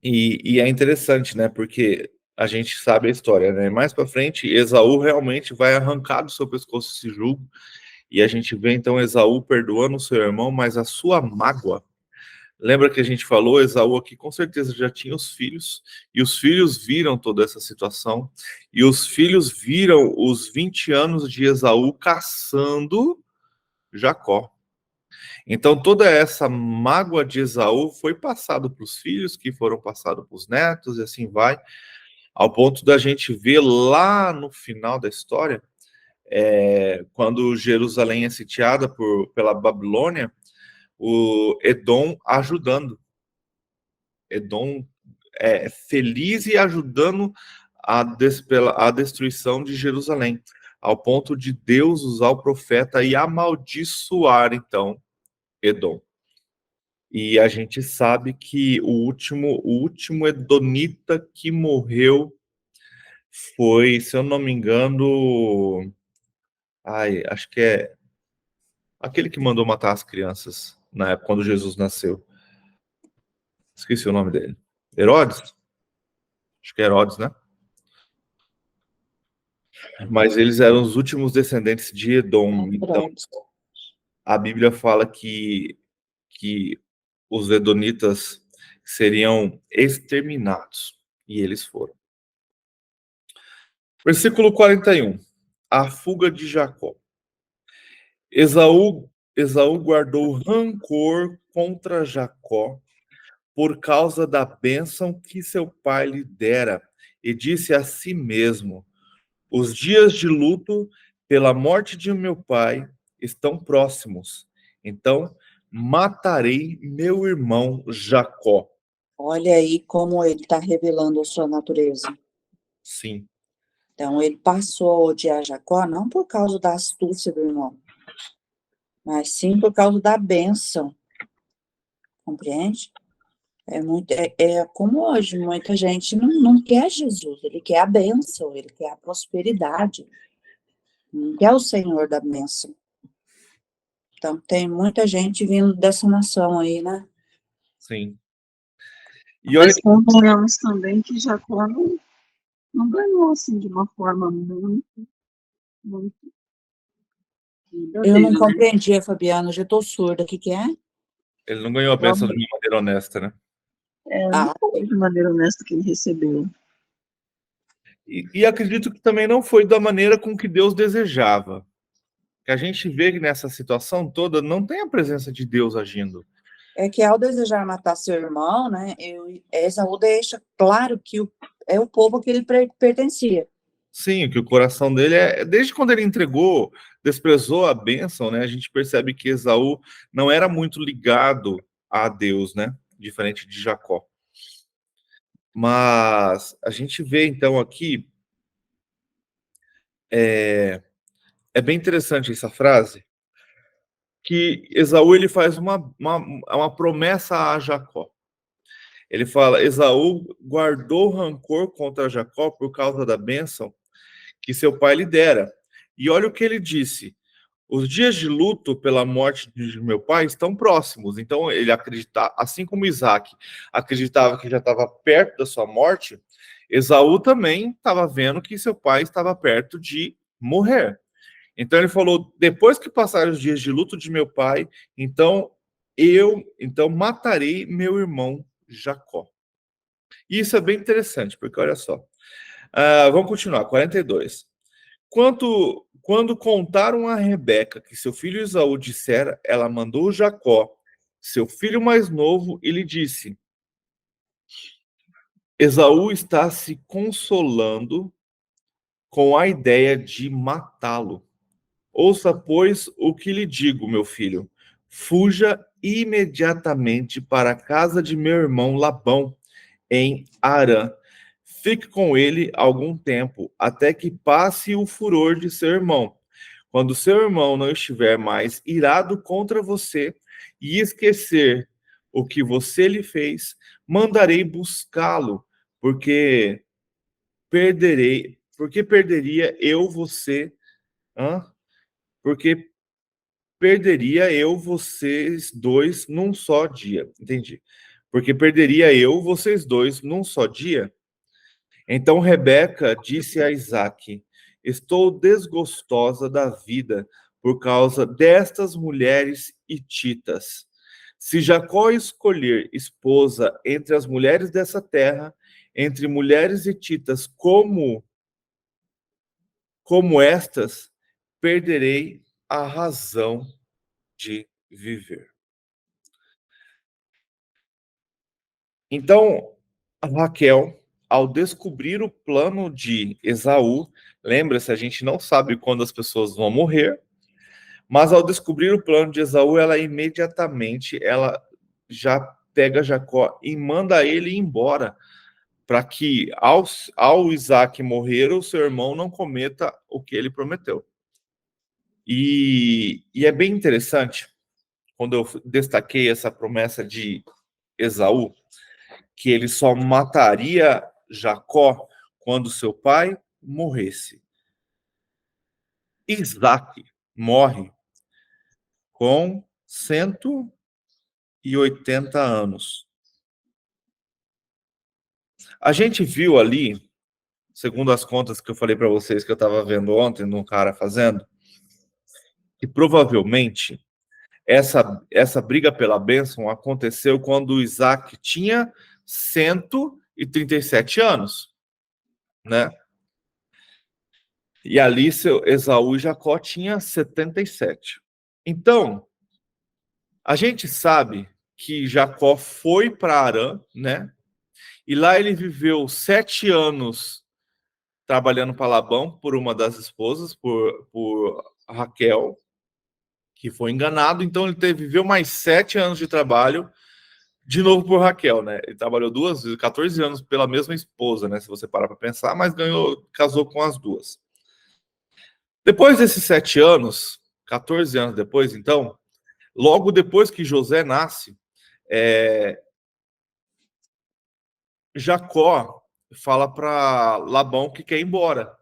E é interessante, né? Porque a gente sabe a história, né? Mais para frente, Esaú realmente vai arrancar do seu pescoço esse jugo. E a gente vê, então, Esaú perdoando o seu irmão, mas a sua mágoa... Lembra que a gente falou, Esaú aqui com certeza já tinha os filhos, e os filhos viram toda essa situação, e os filhos viram os 20 anos de Esaú caçando Jacó. Então toda essa mágoa de Esaú foi passada para os filhos, que foram passados para os netos, e assim vai, ao ponto da gente ver lá no final da história, quando Jerusalém é sitiada pela Babilônia, o Edom ajudando. Edom feliz e ajudando a destruição de Jerusalém, ao ponto de Deus usar o profeta e amaldiçoar, então, Edom. E a gente sabe que o último edonita que morreu foi, se eu não me engano, acho que é aquele que mandou matar as crianças na época quando Jesus nasceu. Esqueci o nome dele. Herodes? Acho que é Herodes, né? Mas eles eram os últimos descendentes de Edom. Então, a Bíblia fala que os edonitas seriam exterminados. E eles foram. Versículo 41. A fuga de Jacó. Esaú guardou rancor contra Jacó por causa da bênção que seu pai lhe dera, e disse a si mesmo: os dias de luto pela morte de meu pai estão próximos. Então matarei meu irmão Jacó. Olha aí como ele está revelando a sua natureza. Sim. Então, ele passou a odiar Jacó não por causa da astúcia do irmão, mas sim por causa da bênção. Compreende? É como hoje, muita gente não quer Jesus, ele quer a bênção, ele quer a prosperidade, não quer o Senhor da bênção. Então, tem muita gente vindo dessa nação aí, né? Sim. E olha, mas convenhamos também que Jacó não ganhou assim de uma forma muito Eu não verdadeira, né? compreendi, Fabiana, já estou surda, o que é? ele não ganhou a bênção de uma maneira honesta, né? Não foi de maneira honesta que ele recebeu. E acredito que também não foi da maneira com que Deus desejava. Que a gente vê que nessa situação toda não tem a presença de Deus agindo. É que ao desejar matar seu irmão, né, Esaú deixa claro que é o povo que ele pertencia. Sim, que o coração dele desde quando ele desprezou a bênção, né? A gente percebe que Esaú não era muito ligado a Deus, né? Diferente de Jacó. Mas a gente vê então aqui é bem interessante essa frase, que Esaú ele faz uma promessa a Jacó. Ele fala: Esaú guardou rancor contra Jacó por causa da bênção que seu pai lhe dera. E olha o que ele disse: os dias de luto pela morte de meu pai estão próximos. Então ele acredita, assim como Isaac acreditava que já estava perto da sua morte, Esaú também estava vendo que seu pai estava perto de morrer. Então ele falou: depois que passarem os dias de luto de meu pai, então matarei meu irmão Jacó. E isso é bem interessante, porque olha só. Vamos continuar, 42. quando contaram a Rebeca que seu filho Esaú dissera, ela mandou Jacó, seu filho mais novo, e lhe disse: Esaú está se consolando com a ideia de matá-lo. Ouça, pois, o que lhe digo, meu filho. Fuja imediatamente para a casa de meu irmão Labão, em Harã. Fique com ele algum tempo, até que passe o furor de seu irmão. Quando seu irmão não estiver mais irado contra você e esquecer o que você lhe fez, mandarei buscá-lo, porque perderia eu você, porque perderia eu vocês dois num só dia. Entendi. Porque perderia eu vocês dois num só dia. Então Rebeca disse a Isaque: Estou desgostosa da vida por causa destas mulheres hititas. Se Jacó escolher esposa entre as mulheres dessa terra, entre mulheres hititas como estas, perderei a razão de viver. Então, Raquel, ao descobrir o plano de Esaú, lembra-se, a gente não sabe quando as pessoas vão morrer, mas ao descobrir o plano de Esaú, ela já pega Jacó e manda ele embora, para que ao Isaac morrer, o seu irmão não cometa o que ele prometeu. E é bem interessante, quando eu destaquei essa promessa de Esaú, que ele só mataria Jacó quando seu pai morresse. Isaac morre com 180 anos. A gente viu ali, segundo as contas que eu falei para vocês que eu estava vendo ontem, num cara fazendo, que provavelmente essa briga pela bênção aconteceu quando Isaac tinha 137 anos, né? E ali seu Esaú e Jacó tinha 77. Então, a gente sabe que Jacó foi para Harã, né? E lá ele viveu 7 anos trabalhando para Labão por uma das esposas, por Raquel, que foi enganado. Então ele viveu mais 7 anos de trabalho, de novo por Raquel, né? Ele trabalhou 14 anos pela mesma esposa, né? Se você parar para pensar, mas casou com as duas. Depois desses 7 anos, 14 anos depois, então, logo depois que José nasce, Jacó fala para Labão que quer ir embora,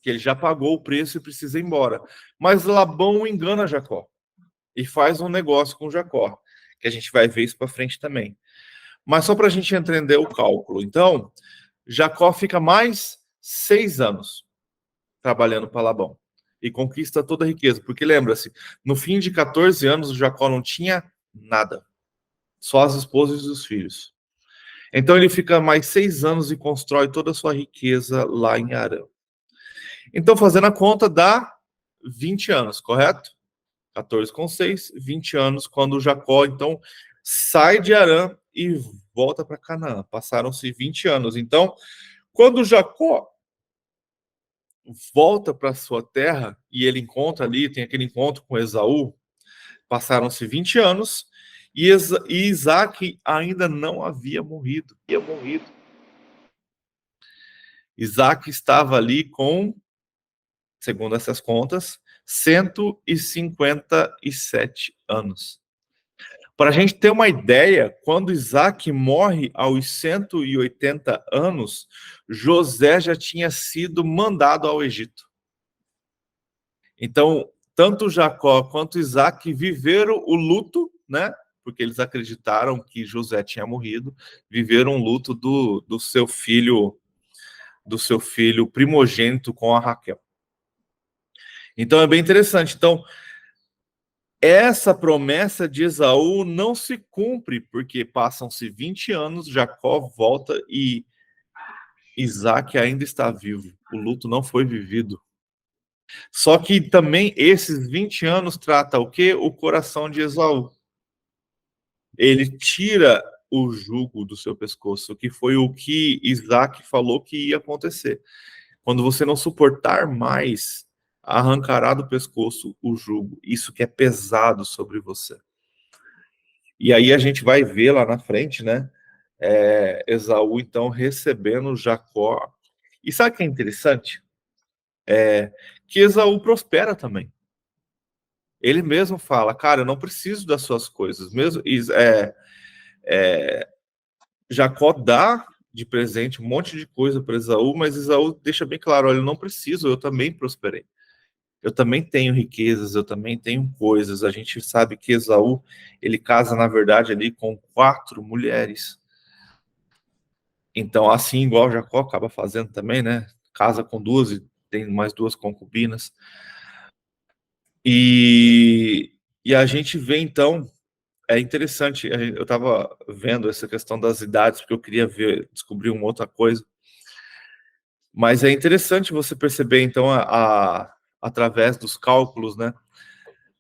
que ele já pagou o preço e precisa ir embora. Mas Labão engana Jacó e faz um negócio com Jacó, que a gente vai ver isso para frente também. Mas só para a gente entender o cálculo. Então, Jacó fica mais 6 anos trabalhando para Labão e conquista toda a riqueza. Porque lembra-se, no fim de 14 anos, o Jacó não tinha nada, só as esposas e os filhos. Então ele fica mais 6 anos e constrói toda a sua riqueza lá em Harã. Então, fazendo a conta, dá 20 anos, correto? 14 com 6, 20 anos, quando Jacó, então, sai de Harã e volta para Canaã. Passaram-se 20 anos. Então, quando Jacó volta para sua terra e ele encontra ali, tem aquele encontro com Esaú, passaram-se 20 anos e Isaac ainda não havia morrido. Isaac estava ali com, segundo essas contas, 157 anos. Para a gente ter uma ideia, quando Isaac morre aos 180 anos, José já tinha sido mandado ao Egito. Então, tanto Jacó quanto Isaac viveram o luto, né? Porque eles acreditaram que José tinha morrido, viveram o luto do seu filho primogênito com a Raquel. Então é bem interessante. Então, essa promessa de Esaú não se cumpre, porque passam-se 20 anos, Jacó volta e Isaac ainda está vivo. O luto não foi vivido. Só que também esses 20 anos trata o quê? O coração de Esaú. Ele tira o jugo do seu pescoço, que foi o que Isaac falou que ia acontecer. Quando você não suportar mais, arrancará do pescoço o jugo, isso que é pesado sobre você. E aí a gente vai ver lá na frente, né? Esaú, então, recebendo Jacó. E sabe o que é interessante? Que Esaú prospera também. Ele mesmo fala, cara, eu não preciso das suas coisas. Mesmo Jacó dá de presente um monte de coisa para Esaú, mas Esaú deixa bem claro, olha, eu não preciso, eu também prosperei. Eu também tenho riquezas, eu também tenho coisas. A gente sabe que Esaú, ele casa, na verdade, ali com 4 mulheres. Então, assim, igual Jacó acaba fazendo também, né? Casa com 2 e tem mais 2 concubinas. E a gente vê, então, é interessante, eu estava vendo essa questão das idades, porque eu queria descobrir uma outra coisa. Mas é interessante você perceber, então, através dos cálculos, né?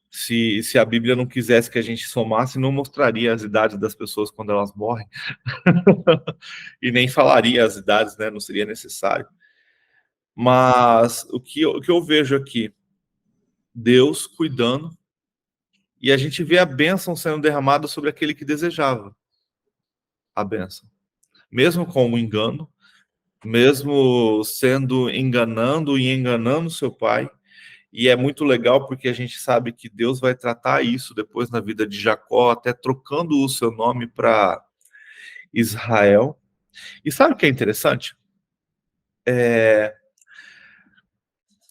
Se a Bíblia não quisesse que a gente somasse, não mostraria as idades das pessoas quando elas morrem. E nem falaria as idades, né? Não seria necessário. Mas o que eu vejo aqui, Deus cuidando, e a gente vê a bênção sendo derramada sobre aquele que desejava a bênção. Mesmo com o engano, mesmo sendo enganando e enganando seu pai. E é muito legal porque a gente sabe que Deus vai tratar isso depois na vida de Jacó, até trocando o seu nome para Israel. E sabe o que é interessante?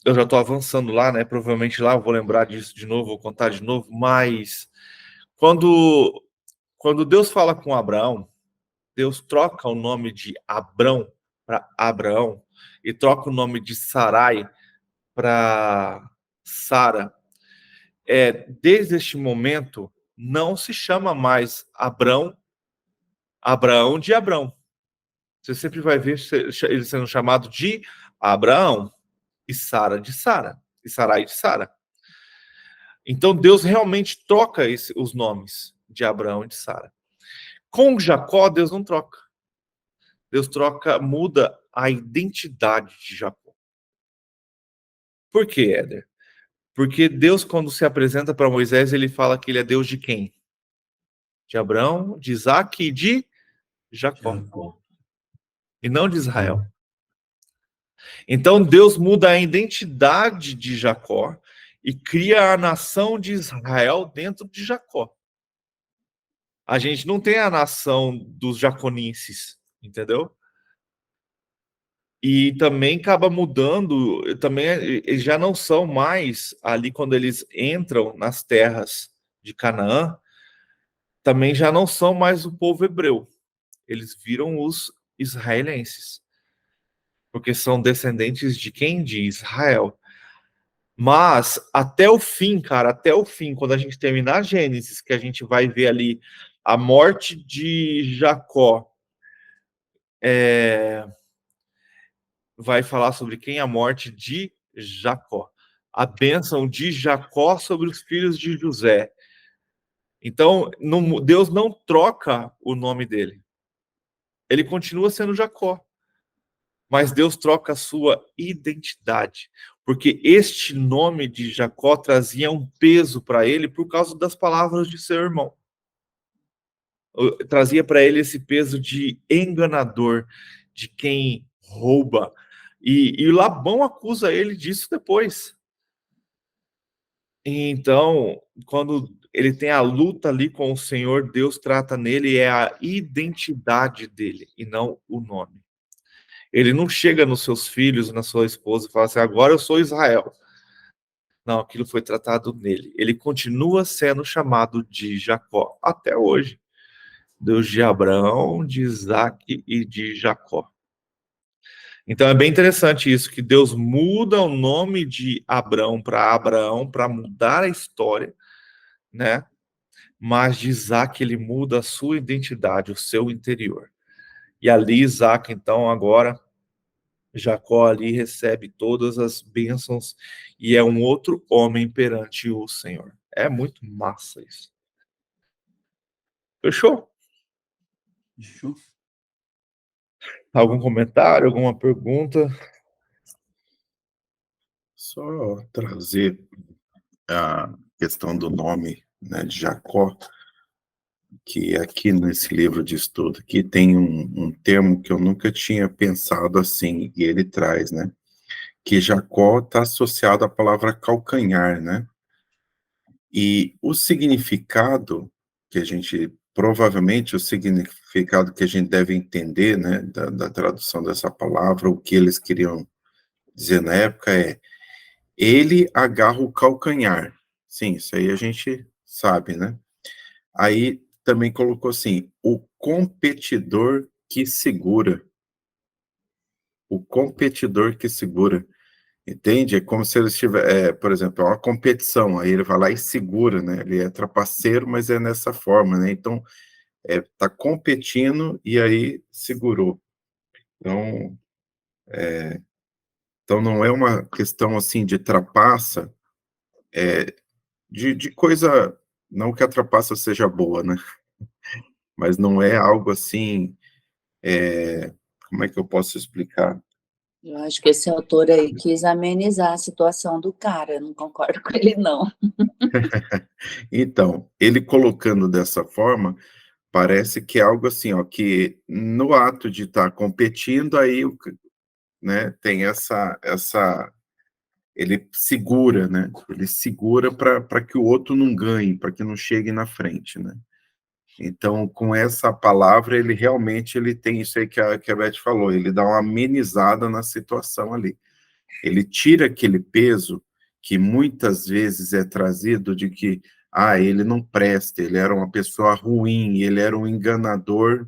Eu já estou avançando lá, né? Provavelmente lá eu vou lembrar disso de novo, vou contar de novo, mas quando Deus fala com Abraão, Deus troca o nome de Abrão para Abraão e troca o nome de Sarai para Sara. Desde este momento, não se chama mais Abrão de Abrão. Você sempre vai ver ele sendo chamado de Abraão e Sara de Sara e Sarai de Sara. Então Deus realmente troca os nomes de Abraão e de Sara. Com Jacó, Deus não troca. Deus muda a identidade de Jacó. Por quê, Éder? Porque Deus, quando se apresenta para Moisés, ele fala que ele é Deus de quem? De Abraão, de Isaac e de Jacó. E não de Israel. Então Deus muda a identidade de Jacó e cria a nação de Israel dentro de Jacó. A gente não tem a nação dos jaconinenses, entendeu? E também acaba mudando, também eles já não são mais ali quando eles entram nas terras de Canaã, também já não são mais o povo hebreu. Eles viram os israelenses. Porque são descendentes de quem? De Israel. Mas até o fim, cara, até o fim, quando a gente terminar Gênesis, que a gente vai ver ali a morte de Jacó, vai falar sobre quem? A morte de Jacó. A bênção de Jacó sobre os filhos de José. Então, Deus não troca o nome dele. Ele continua sendo Jacó. Mas Deus troca a sua identidade, porque este nome de Jacó trazia um peso para ele por causa das palavras de seu irmão. Trazia para ele esse peso de enganador, de quem rouba. E Labão acusa ele disso depois. Então, quando ele tem a luta ali com o Senhor, Deus trata nele a identidade dele e não o nome. Ele não chega nos seus filhos, na sua esposa e fala assim, agora eu sou Israel. Não, aquilo foi tratado nele. Ele continua sendo chamado de Jacó até hoje. Deus de Abraão, de Isaac e de Jacó. Então é bem interessante isso, que Deus muda o nome de Abraão para mudar a história, né? Mas de Isaac ele muda a sua identidade, o seu interior. E ali Isaac, então, agora Jacó ali recebe todas as bênçãos e é um outro homem perante o Senhor. É muito massa isso. Fechou? Fechou? Algum comentário, alguma pergunta? Só trazer a questão do nome, né, de Jacó, que aqui nesse livro de estudo aqui tem um termo que eu nunca tinha pensado assim, e ele traz, né, que Jacó está associado à palavra calcanhar, né, e o significado que a gente, provavelmente o significado que a gente deve entender, né, da tradução dessa palavra, o que eles queriam dizer na época é: ele agarra o calcanhar. Sim, isso aí a gente sabe, né? Aí também colocou assim, o competidor que segura. O competidor que segura. Entende? É como se ele estiver, por exemplo, é uma competição, aí ele vai lá e segura, né? Ele é trapaceiro, mas é nessa forma, né? Então, tá competindo e aí segurou. Então, então não é uma questão assim de trapaça, de coisa, não que a trapaça seja boa, né? Mas não é algo assim, como é que eu posso explicar? Eu acho que esse autor aí quis amenizar a situação do cara, eu não concordo com ele, não. Então, ele colocando dessa forma, parece que é algo assim, ó, que no ato de estar competindo, aí, né, tem ele segura, né? Ele segura para que o outro não ganhe, para que não chegue na frente, né? Então, com essa palavra, ele realmente ele tem isso aí que a Beth falou, ele dá uma amenizada na situação ali. Ele tira aquele peso que muitas vezes é trazido de que, ele não presta, ele era uma pessoa ruim, ele era um enganador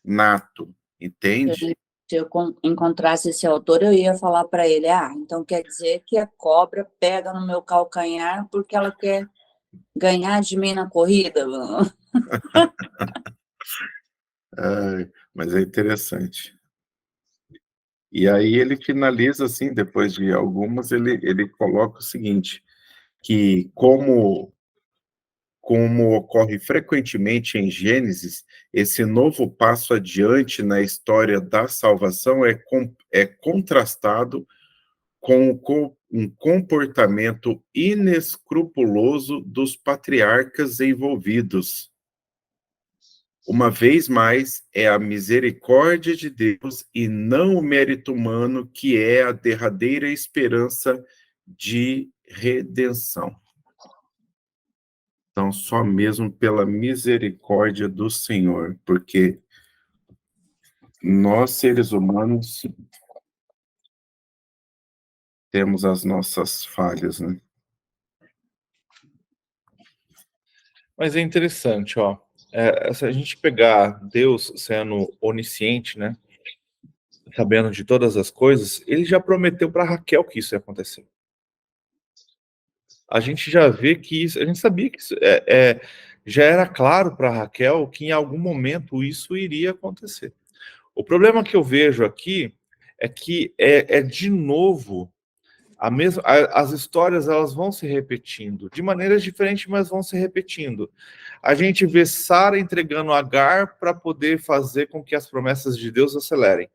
nato, entende? Se eu encontrasse esse autor, eu ia falar para ele, então quer dizer que a cobra pega no meu calcanhar porque ela quer ganhar de mim na corrida? Mas é interessante. E aí ele finaliza assim, depois de algumas, ele coloca o seguinte, que como ocorre frequentemente em Gênesis, esse novo passo adiante na história da salvação é contrastado com um comportamento inescrupuloso dos patriarcas envolvidos. Uma vez mais, é a misericórdia de Deus e não o mérito humano que é a derradeira esperança de redenção. Então, só mesmo pela misericórdia do Senhor, porque nós, seres humanos, temos as nossas falhas, né? Mas é interessante, ó. Se a gente pegar Deus sendo onisciente, né? Sabendo de todas as coisas, ele já prometeu para Raquel que isso ia acontecer. A gente já vê que isso, a gente sabia que isso já era claro para Raquel que em algum momento isso iria acontecer. O problema que eu vejo aqui é que de novo as histórias elas vão se repetindo de maneiras diferentes, mas vão se repetindo. A gente vê Sara entregando Agar para poder fazer com que as promessas de Deus acelerem,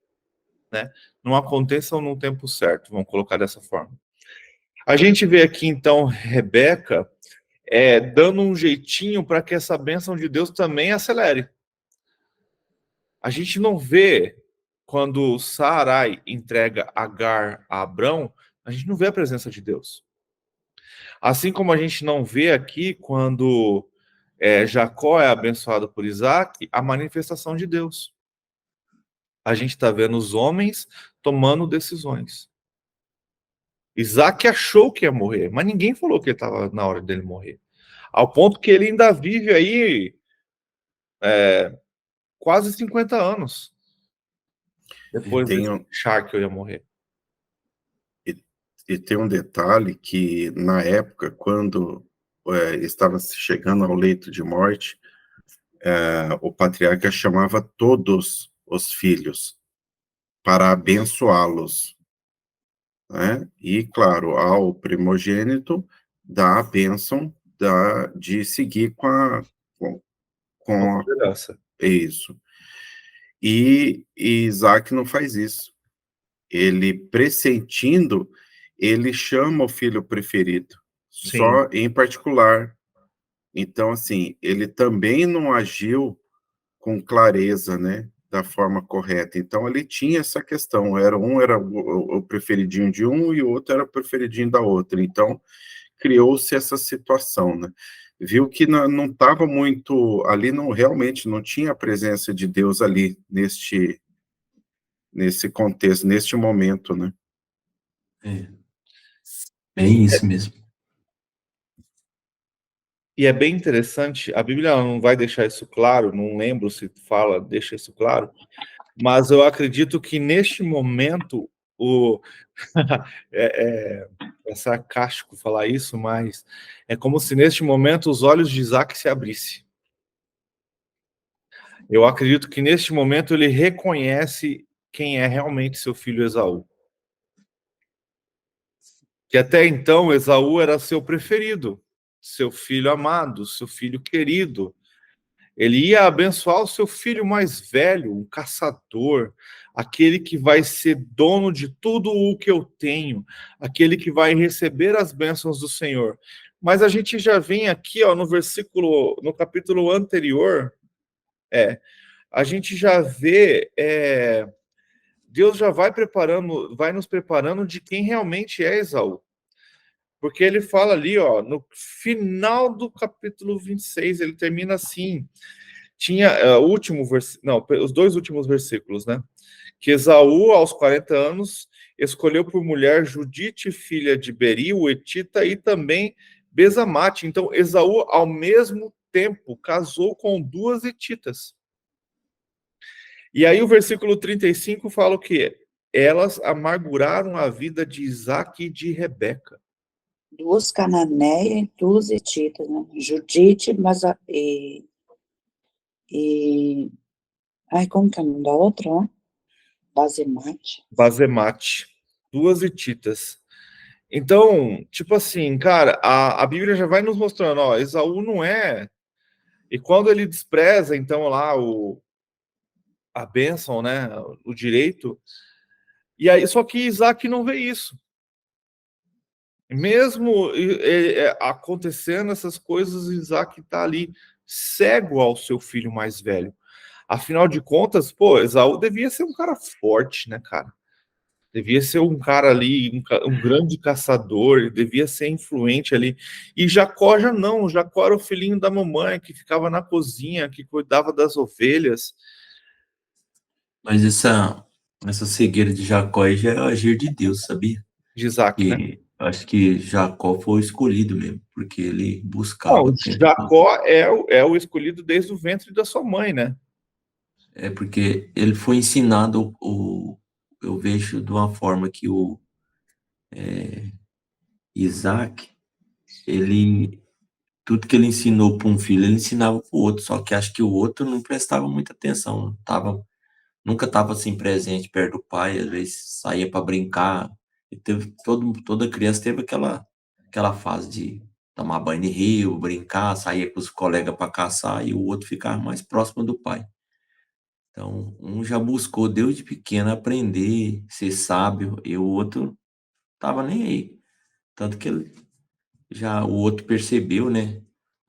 né? Não aconteçam no tempo certo, vamos colocar dessa forma. A gente vê aqui, então, Rebeca dando um jeitinho para que essa bênção de Deus também acelere. A gente não vê, quando Sarai entrega Agar a Abrão, a gente não vê a presença de Deus. Assim como a gente não vê aqui, quando Jacó é abençoado por Isaac, a manifestação de Deus. A gente está vendo os homens tomando decisões. Isaac achou que ia morrer, mas ninguém falou que estava na hora dele morrer. Ao ponto que ele ainda vive aí quase 50 anos depois Tem, de achar que eu ia morrer. e tem um detalhe que, na época, quando estava chegando ao leito de morte, o patriarca chamava todos os filhos. para abençoá-los, né? E, claro, ao primogênito dá a bênção de seguir com Herança. isso. E Isaac não faz isso. Ele, pressentindo, ele chama o filho preferido, Sim. só em particular. Então, assim, ele também não agiu com clareza, né, da forma correta. Então, ele tinha essa questão, era o preferidinho de um e o outro era o preferidinho da outra. Então, criou-se essa situação, né? Viu que não estava muito, ali não, realmente não tinha a presença de Deus ali, nesse contexto, neste momento, né? É. Bem isso mesmo. E é bem interessante, a Bíblia ela não vai deixar isso claro, não lembro se fala, deixa isso claro, mas eu acredito que neste momento, é sarcástico falar isso, mas é como se neste momento os olhos de Isaac se abrissem. Eu acredito que neste momento ele reconhece quem é realmente seu filho Esaú. Que até então Esaú era seu preferido, seu filho amado, seu filho querido. Ele ia abençoar o seu filho mais velho, um caçador, aquele que vai ser dono de tudo o que eu tenho, aquele que vai receber as bênçãos do Senhor. Mas a gente já vem aqui, ó, no capítulo anterior, a gente já vê, Deus já vai nos preparando de quem realmente é Esaú. Porque ele fala ali, ó, no final do capítulo 26, ele termina assim. Tinha os dois últimos versículos, né? Que Esaú, aos 40 anos, escolheu por mulher Judite, filha de Beri, o Etita, e também Besamate. Então, Esaú, ao mesmo tempo, casou com duas Etitas. E aí o versículo 35 fala o quê? Elas amarguraram a vida de Isaac e de Rebeca. Duas cananeias e duas hititas, né? Judite, ai, como que é o nome da outra, ó? Basemate. Duas hititas. Então, tipo assim, cara, a Bíblia já vai nos mostrando, ó, Esaú não é... E quando ele despreza, então, lá, a bênção, né, o direito, e aí, só que Isaac não vê isso. Mesmo acontecendo essas coisas, Isaac está ali cego ao seu filho mais velho. Afinal de contas, pô, Esaú devia ser um cara forte, né, cara? Devia ser um cara ali, um grande caçador, devia ser influente ali. E Jacó já não, Jacó era o filhinho da mamãe, que ficava na cozinha, que cuidava das ovelhas. Mas essa cegueira de Jacó aí já é o agir de Deus, sabia? De Isaac, né? E acho que Jacó foi o escolhido mesmo, porque ele buscava Não, o tempo todo. Jacó é o escolhido desde o ventre da sua mãe, né? É porque ele foi ensinado, eu vejo de uma forma que o Isaac, tudo que ele ensinou para um filho, ele ensinava para o outro, só que acho que o outro não prestava muita atenção, nunca estava assim presente perto do pai, às vezes saía para brincar. E toda criança teve aquela fase de tomar banho de rio, brincar, sair com os colegas para caçar e o outro ficar mais próximo do pai. Então, um já buscou desde pequeno aprender, ser sábio, e o outro tava nem aí. Tanto que o outro percebeu, né,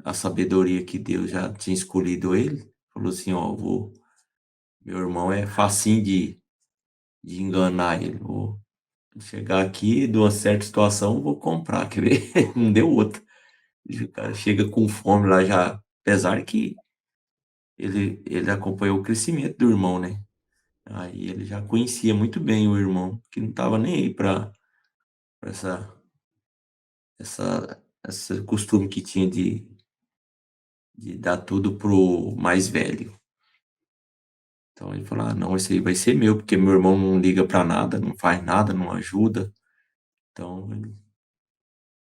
a sabedoria que Deus já tinha escolhido ele. Falou assim, ó, meu irmão é facinho de enganar ele. Vou chegar aqui, de uma certa situação, vou comprar, quer ver? Não deu outra. O cara chega com fome lá já, apesar que ele acompanhou o crescimento do irmão, né? Aí ele já conhecia muito bem o irmão, que não estava nem aí para esse costume que tinha de dar tudo pro mais velho. Então ele falou: ah, não, esse aí vai ser meu, porque meu irmão não liga para nada, não faz nada, não ajuda. Então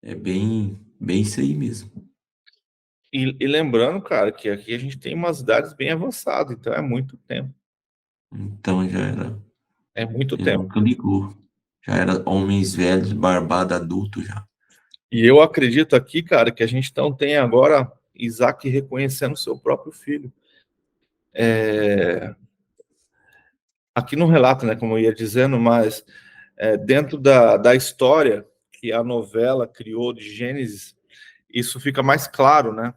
é bem isso aí mesmo. E lembrando, cara, que aqui a gente tem umas idades bem avançadas, então é muito tempo. Então já era. É muito Ele tempo. nunca ligou. Já era homens velhos, barbado, adulto já. E eu acredito aqui, cara, que a gente então tem agora Isaac reconhecendo seu próprio filho. Aqui no relato, né, como eu ia dizendo, mas dentro da história que a novela criou de Gênesis, isso fica mais claro, né,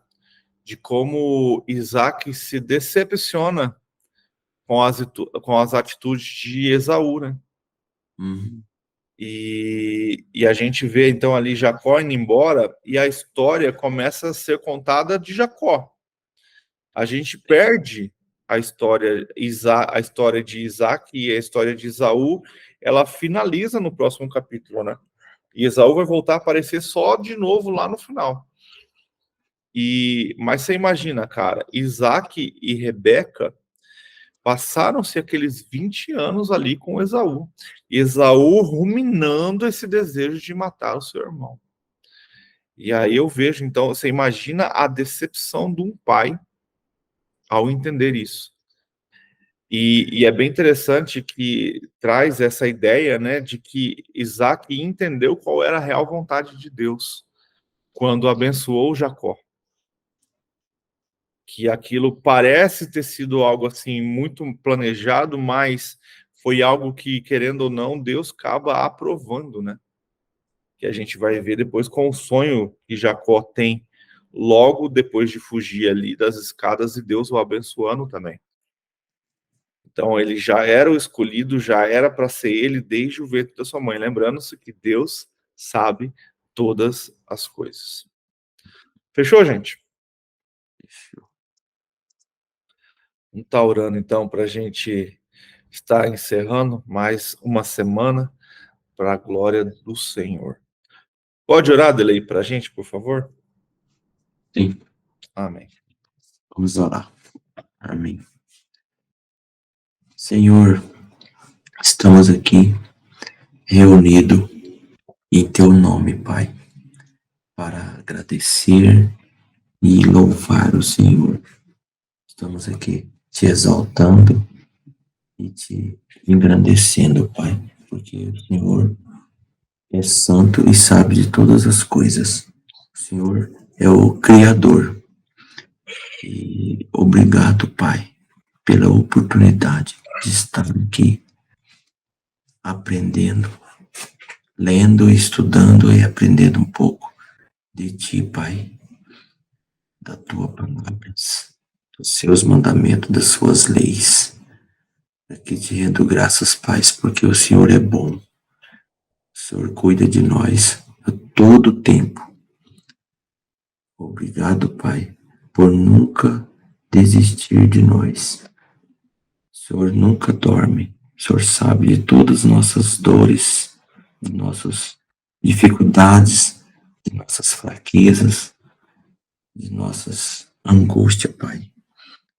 de como Isaac se decepciona com as atitudes de Esaú, né? Uhum. E a gente vê então ali Jacó indo embora e a história começa a ser contada de Jacó. A gente perde a história de Isaac e a história de Esaú, ela finaliza no próximo capítulo, né? E Esaú vai voltar a aparecer só de novo lá no final. Mas você imagina, cara, Isaac e Rebeca passaram-se aqueles 20 anos ali com Esaú. E Esaú ruminando esse desejo de matar o seu irmão. E aí eu vejo, então, você imagina a decepção de um pai ao entender isso. E é bem interessante que traz essa ideia, né, de que Isaac entendeu qual era a real vontade de Deus quando abençoou Jacó. Que aquilo parece ter sido algo assim muito planejado, mas foi algo que, querendo ou não, Deus acaba aprovando, né? Que a gente vai ver depois com o sonho que Jacó tem logo depois de fugir ali das escadas e Deus o abençoando também. Então ele já era o escolhido, já era para ser ele desde o ventre da sua mãe, lembrando-se que Deus sabe todas as coisas. Fechou, gente? Fechou. Vamos estar orando então para a gente estar encerrando mais uma semana para a glória do Senhor. Pode orar, Delei, para a gente, por favor? Sim. Amém. Vamos orar. Amém. Senhor, estamos aqui reunidos em Teu nome, Pai, para agradecer e louvar o Senhor. Estamos aqui te exaltando e te engrandecendo, Pai, porque o Senhor é santo e sabe de todas as coisas. O Senhor é o Criador. E obrigado, Pai, pela oportunidade de estar aqui aprendendo, lendo, estudando e aprendendo um pouco de Ti, Pai, da Tua palavra, dos Seus mandamentos, das Suas leis. Aqui te rendo graças, Pai, porque o Senhor é bom. O Senhor cuida de nós a todo tempo. Obrigado, Pai, por nunca desistir de nós. O Senhor nunca dorme. O Senhor sabe de todas as nossas dores, de nossas dificuldades, de nossas fraquezas, de nossas angústias, Pai.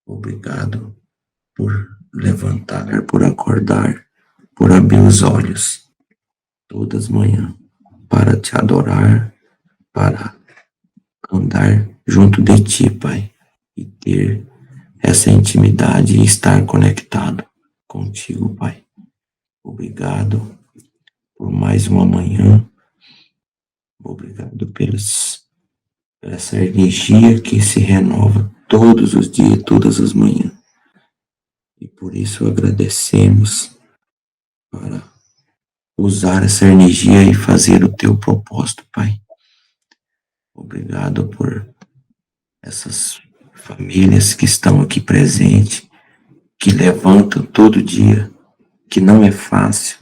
Obrigado por levantar, por acordar, por abrir os olhos todas as manhãs para te adorar, para andar junto de Ti, Pai, e ter essa intimidade e estar conectado contigo, Pai. Obrigado por mais uma manhã. Obrigado por essa energia que se renova todos os dias, todas as manhãs. E por isso agradecemos para usar essa energia e fazer o Teu propósito, Pai. Obrigado por essas famílias que estão aqui presentes, que levantam todo dia, que não é fácil,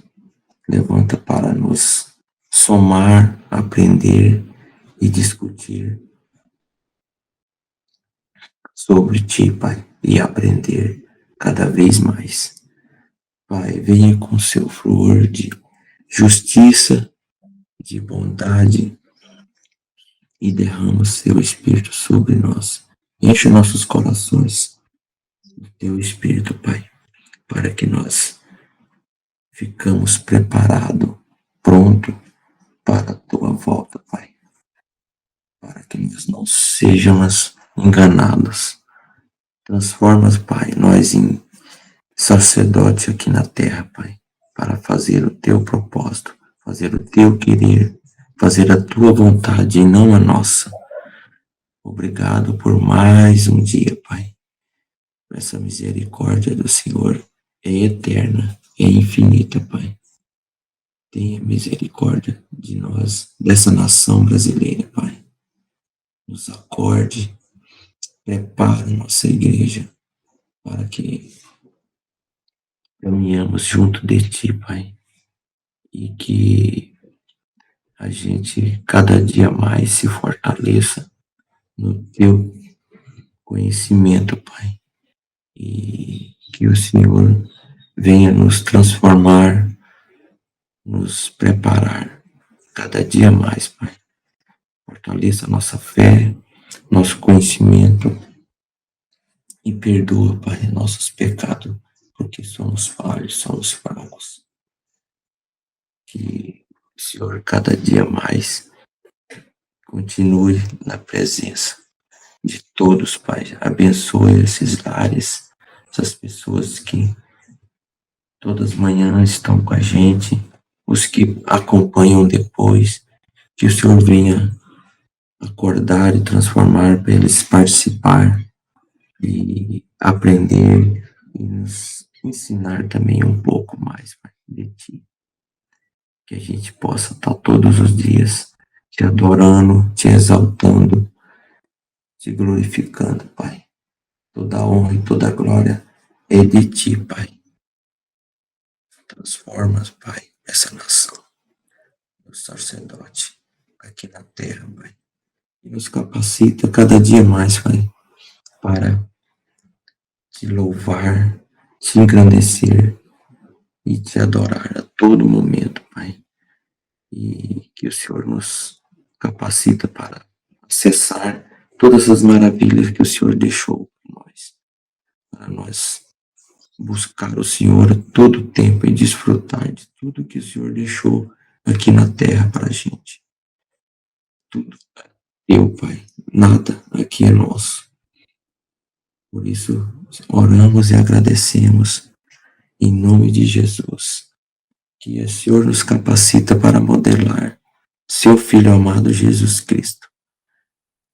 levanta para nos somar, aprender e discutir sobre Ti, Pai, e aprender cada vez mais. Pai, venha com seu flor de justiça, de bondade e derrama o seu Espírito sobre nós. Enche nossos corações do Teu Espírito, Pai, para que nós ficamos preparados, pronto para a Tua volta, Pai. Para que nós não sejamos enganados. Transforma, Pai, nós em sacerdote aqui na terra, Pai, para fazer o teu propósito, fazer o teu querer, fazer a tua vontade e não a nossa. Obrigado por mais um dia, Pai. Essa misericórdia do Senhor é eterna, é infinita, Pai. Tenha misericórdia de nós, dessa nação brasileira, Pai. Nos acorde, prepare nossa igreja para que caminhamos junto de Ti, Pai. E que a gente cada dia mais se fortaleça no Teu conhecimento, Pai. E que o Senhor venha nos transformar, nos preparar cada dia mais, Pai. Fortaleça nossa fé, nosso conhecimento e perdoa, Pai, nossos pecados, porque somos falhos, somos fracos. Que o Senhor cada dia mais continue na presença de todos, Pai. Abençoe esses lares, essas pessoas que todas as manhãs estão com a gente, os que acompanham depois, que o Senhor venha acordar e transformar para eles participar e aprender e nos ensinar também um pouco mais, Pai, de Ti. Que a gente possa estar todos os dias Te adorando, Te exaltando, Te glorificando, Pai. Toda a honra e toda a glória é de Ti, Pai. Transforma, Pai, essa nação, o sacerdote, aqui na terra, Pai. E nos capacita cada dia mais, Pai, para Te louvar, Te engrandecer e Te adorar a todo momento, Pai. E que o Senhor nos capacita para acessar todas as maravilhas que o Senhor deixou para nós buscar o Senhor a todo tempo e desfrutar de tudo que o Senhor deixou aqui na terra para a gente. Tudo. Eu, Pai, nada aqui é nosso. Por isso, oramos e agradecemos em nome de Jesus. Que o Senhor nos capacita para modelar seu Filho amado Jesus Cristo,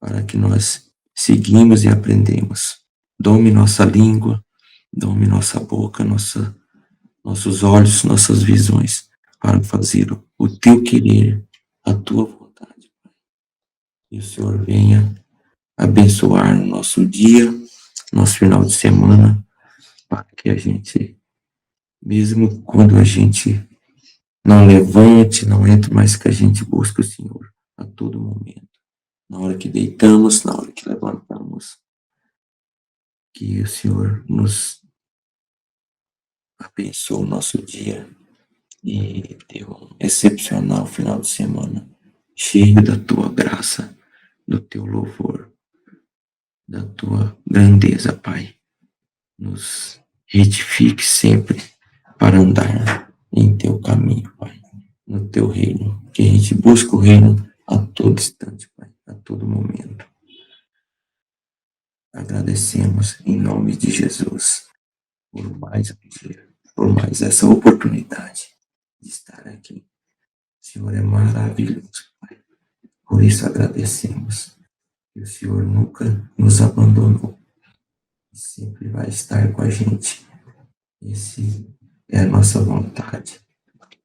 para que nós seguimos e aprendemos. Dome nossa língua, dome nossa boca, nossos olhos, nossas visões, para fazer o teu querer, a tua vontade. E o Senhor venha abençoar o nosso dia, nosso final de semana, para que a gente, mesmo quando a gente não levante, não entre, mas que a gente busque o Senhor a todo momento. Na hora que deitamos, na hora que levantamos. Que o Senhor nos abençoe o nosso dia e dê um excepcional final de semana, cheio da Tua graça, do Teu louvor, da Tua grandeza, Pai. Nos retifique sempre para andar em Teu caminho, Pai, no Teu reino. Que a gente busque o reino a todo instante, Pai, a todo momento. Agradecemos em nome de Jesus por mais um dia, por mais essa oportunidade de estar aqui. O Senhor é maravilhoso, Pai. Por isso agradecemos. Que o Senhor nunca nos abandonou. Sempre vai estar com a gente. Esse é a nossa vontade.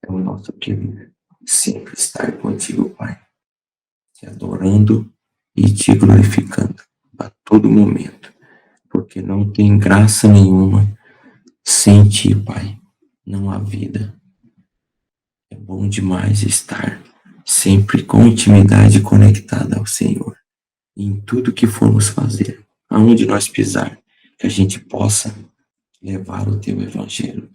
É o nosso querer. Sempre estar contigo, Pai. Te adorando e te glorificando a todo momento. Porque não tem graça nenhuma sem Ti, Pai. Não há vida. É bom demais estar sempre com intimidade conectada ao Senhor. Em tudo que formos fazer, aonde nós pisar, que a gente possa levar o Teu Evangelho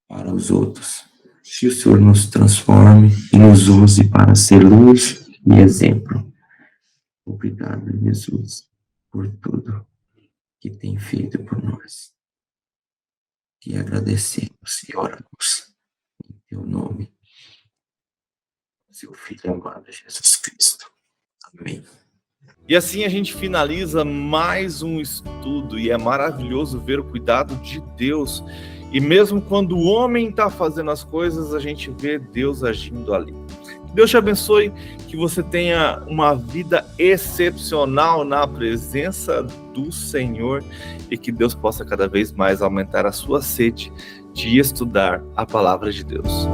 para os outros. Que o Senhor nos transforme e nos use para ser luz e exemplo. Obrigado, Jesus, por tudo que tem feito por nós. E agradecemos e oramos em Teu nome, Seu Filho amado Jesus Cristo. Amém. E assim a gente finaliza mais um estudo, e é maravilhoso ver o cuidado de Deus E mesmo quando o homem está fazendo as coisas, a gente vê Deus agindo ali. Deus te abençoe, que você tenha uma vida excepcional na presença do Senhor e que Deus possa cada vez mais aumentar a sua sede de estudar a palavra de Deus.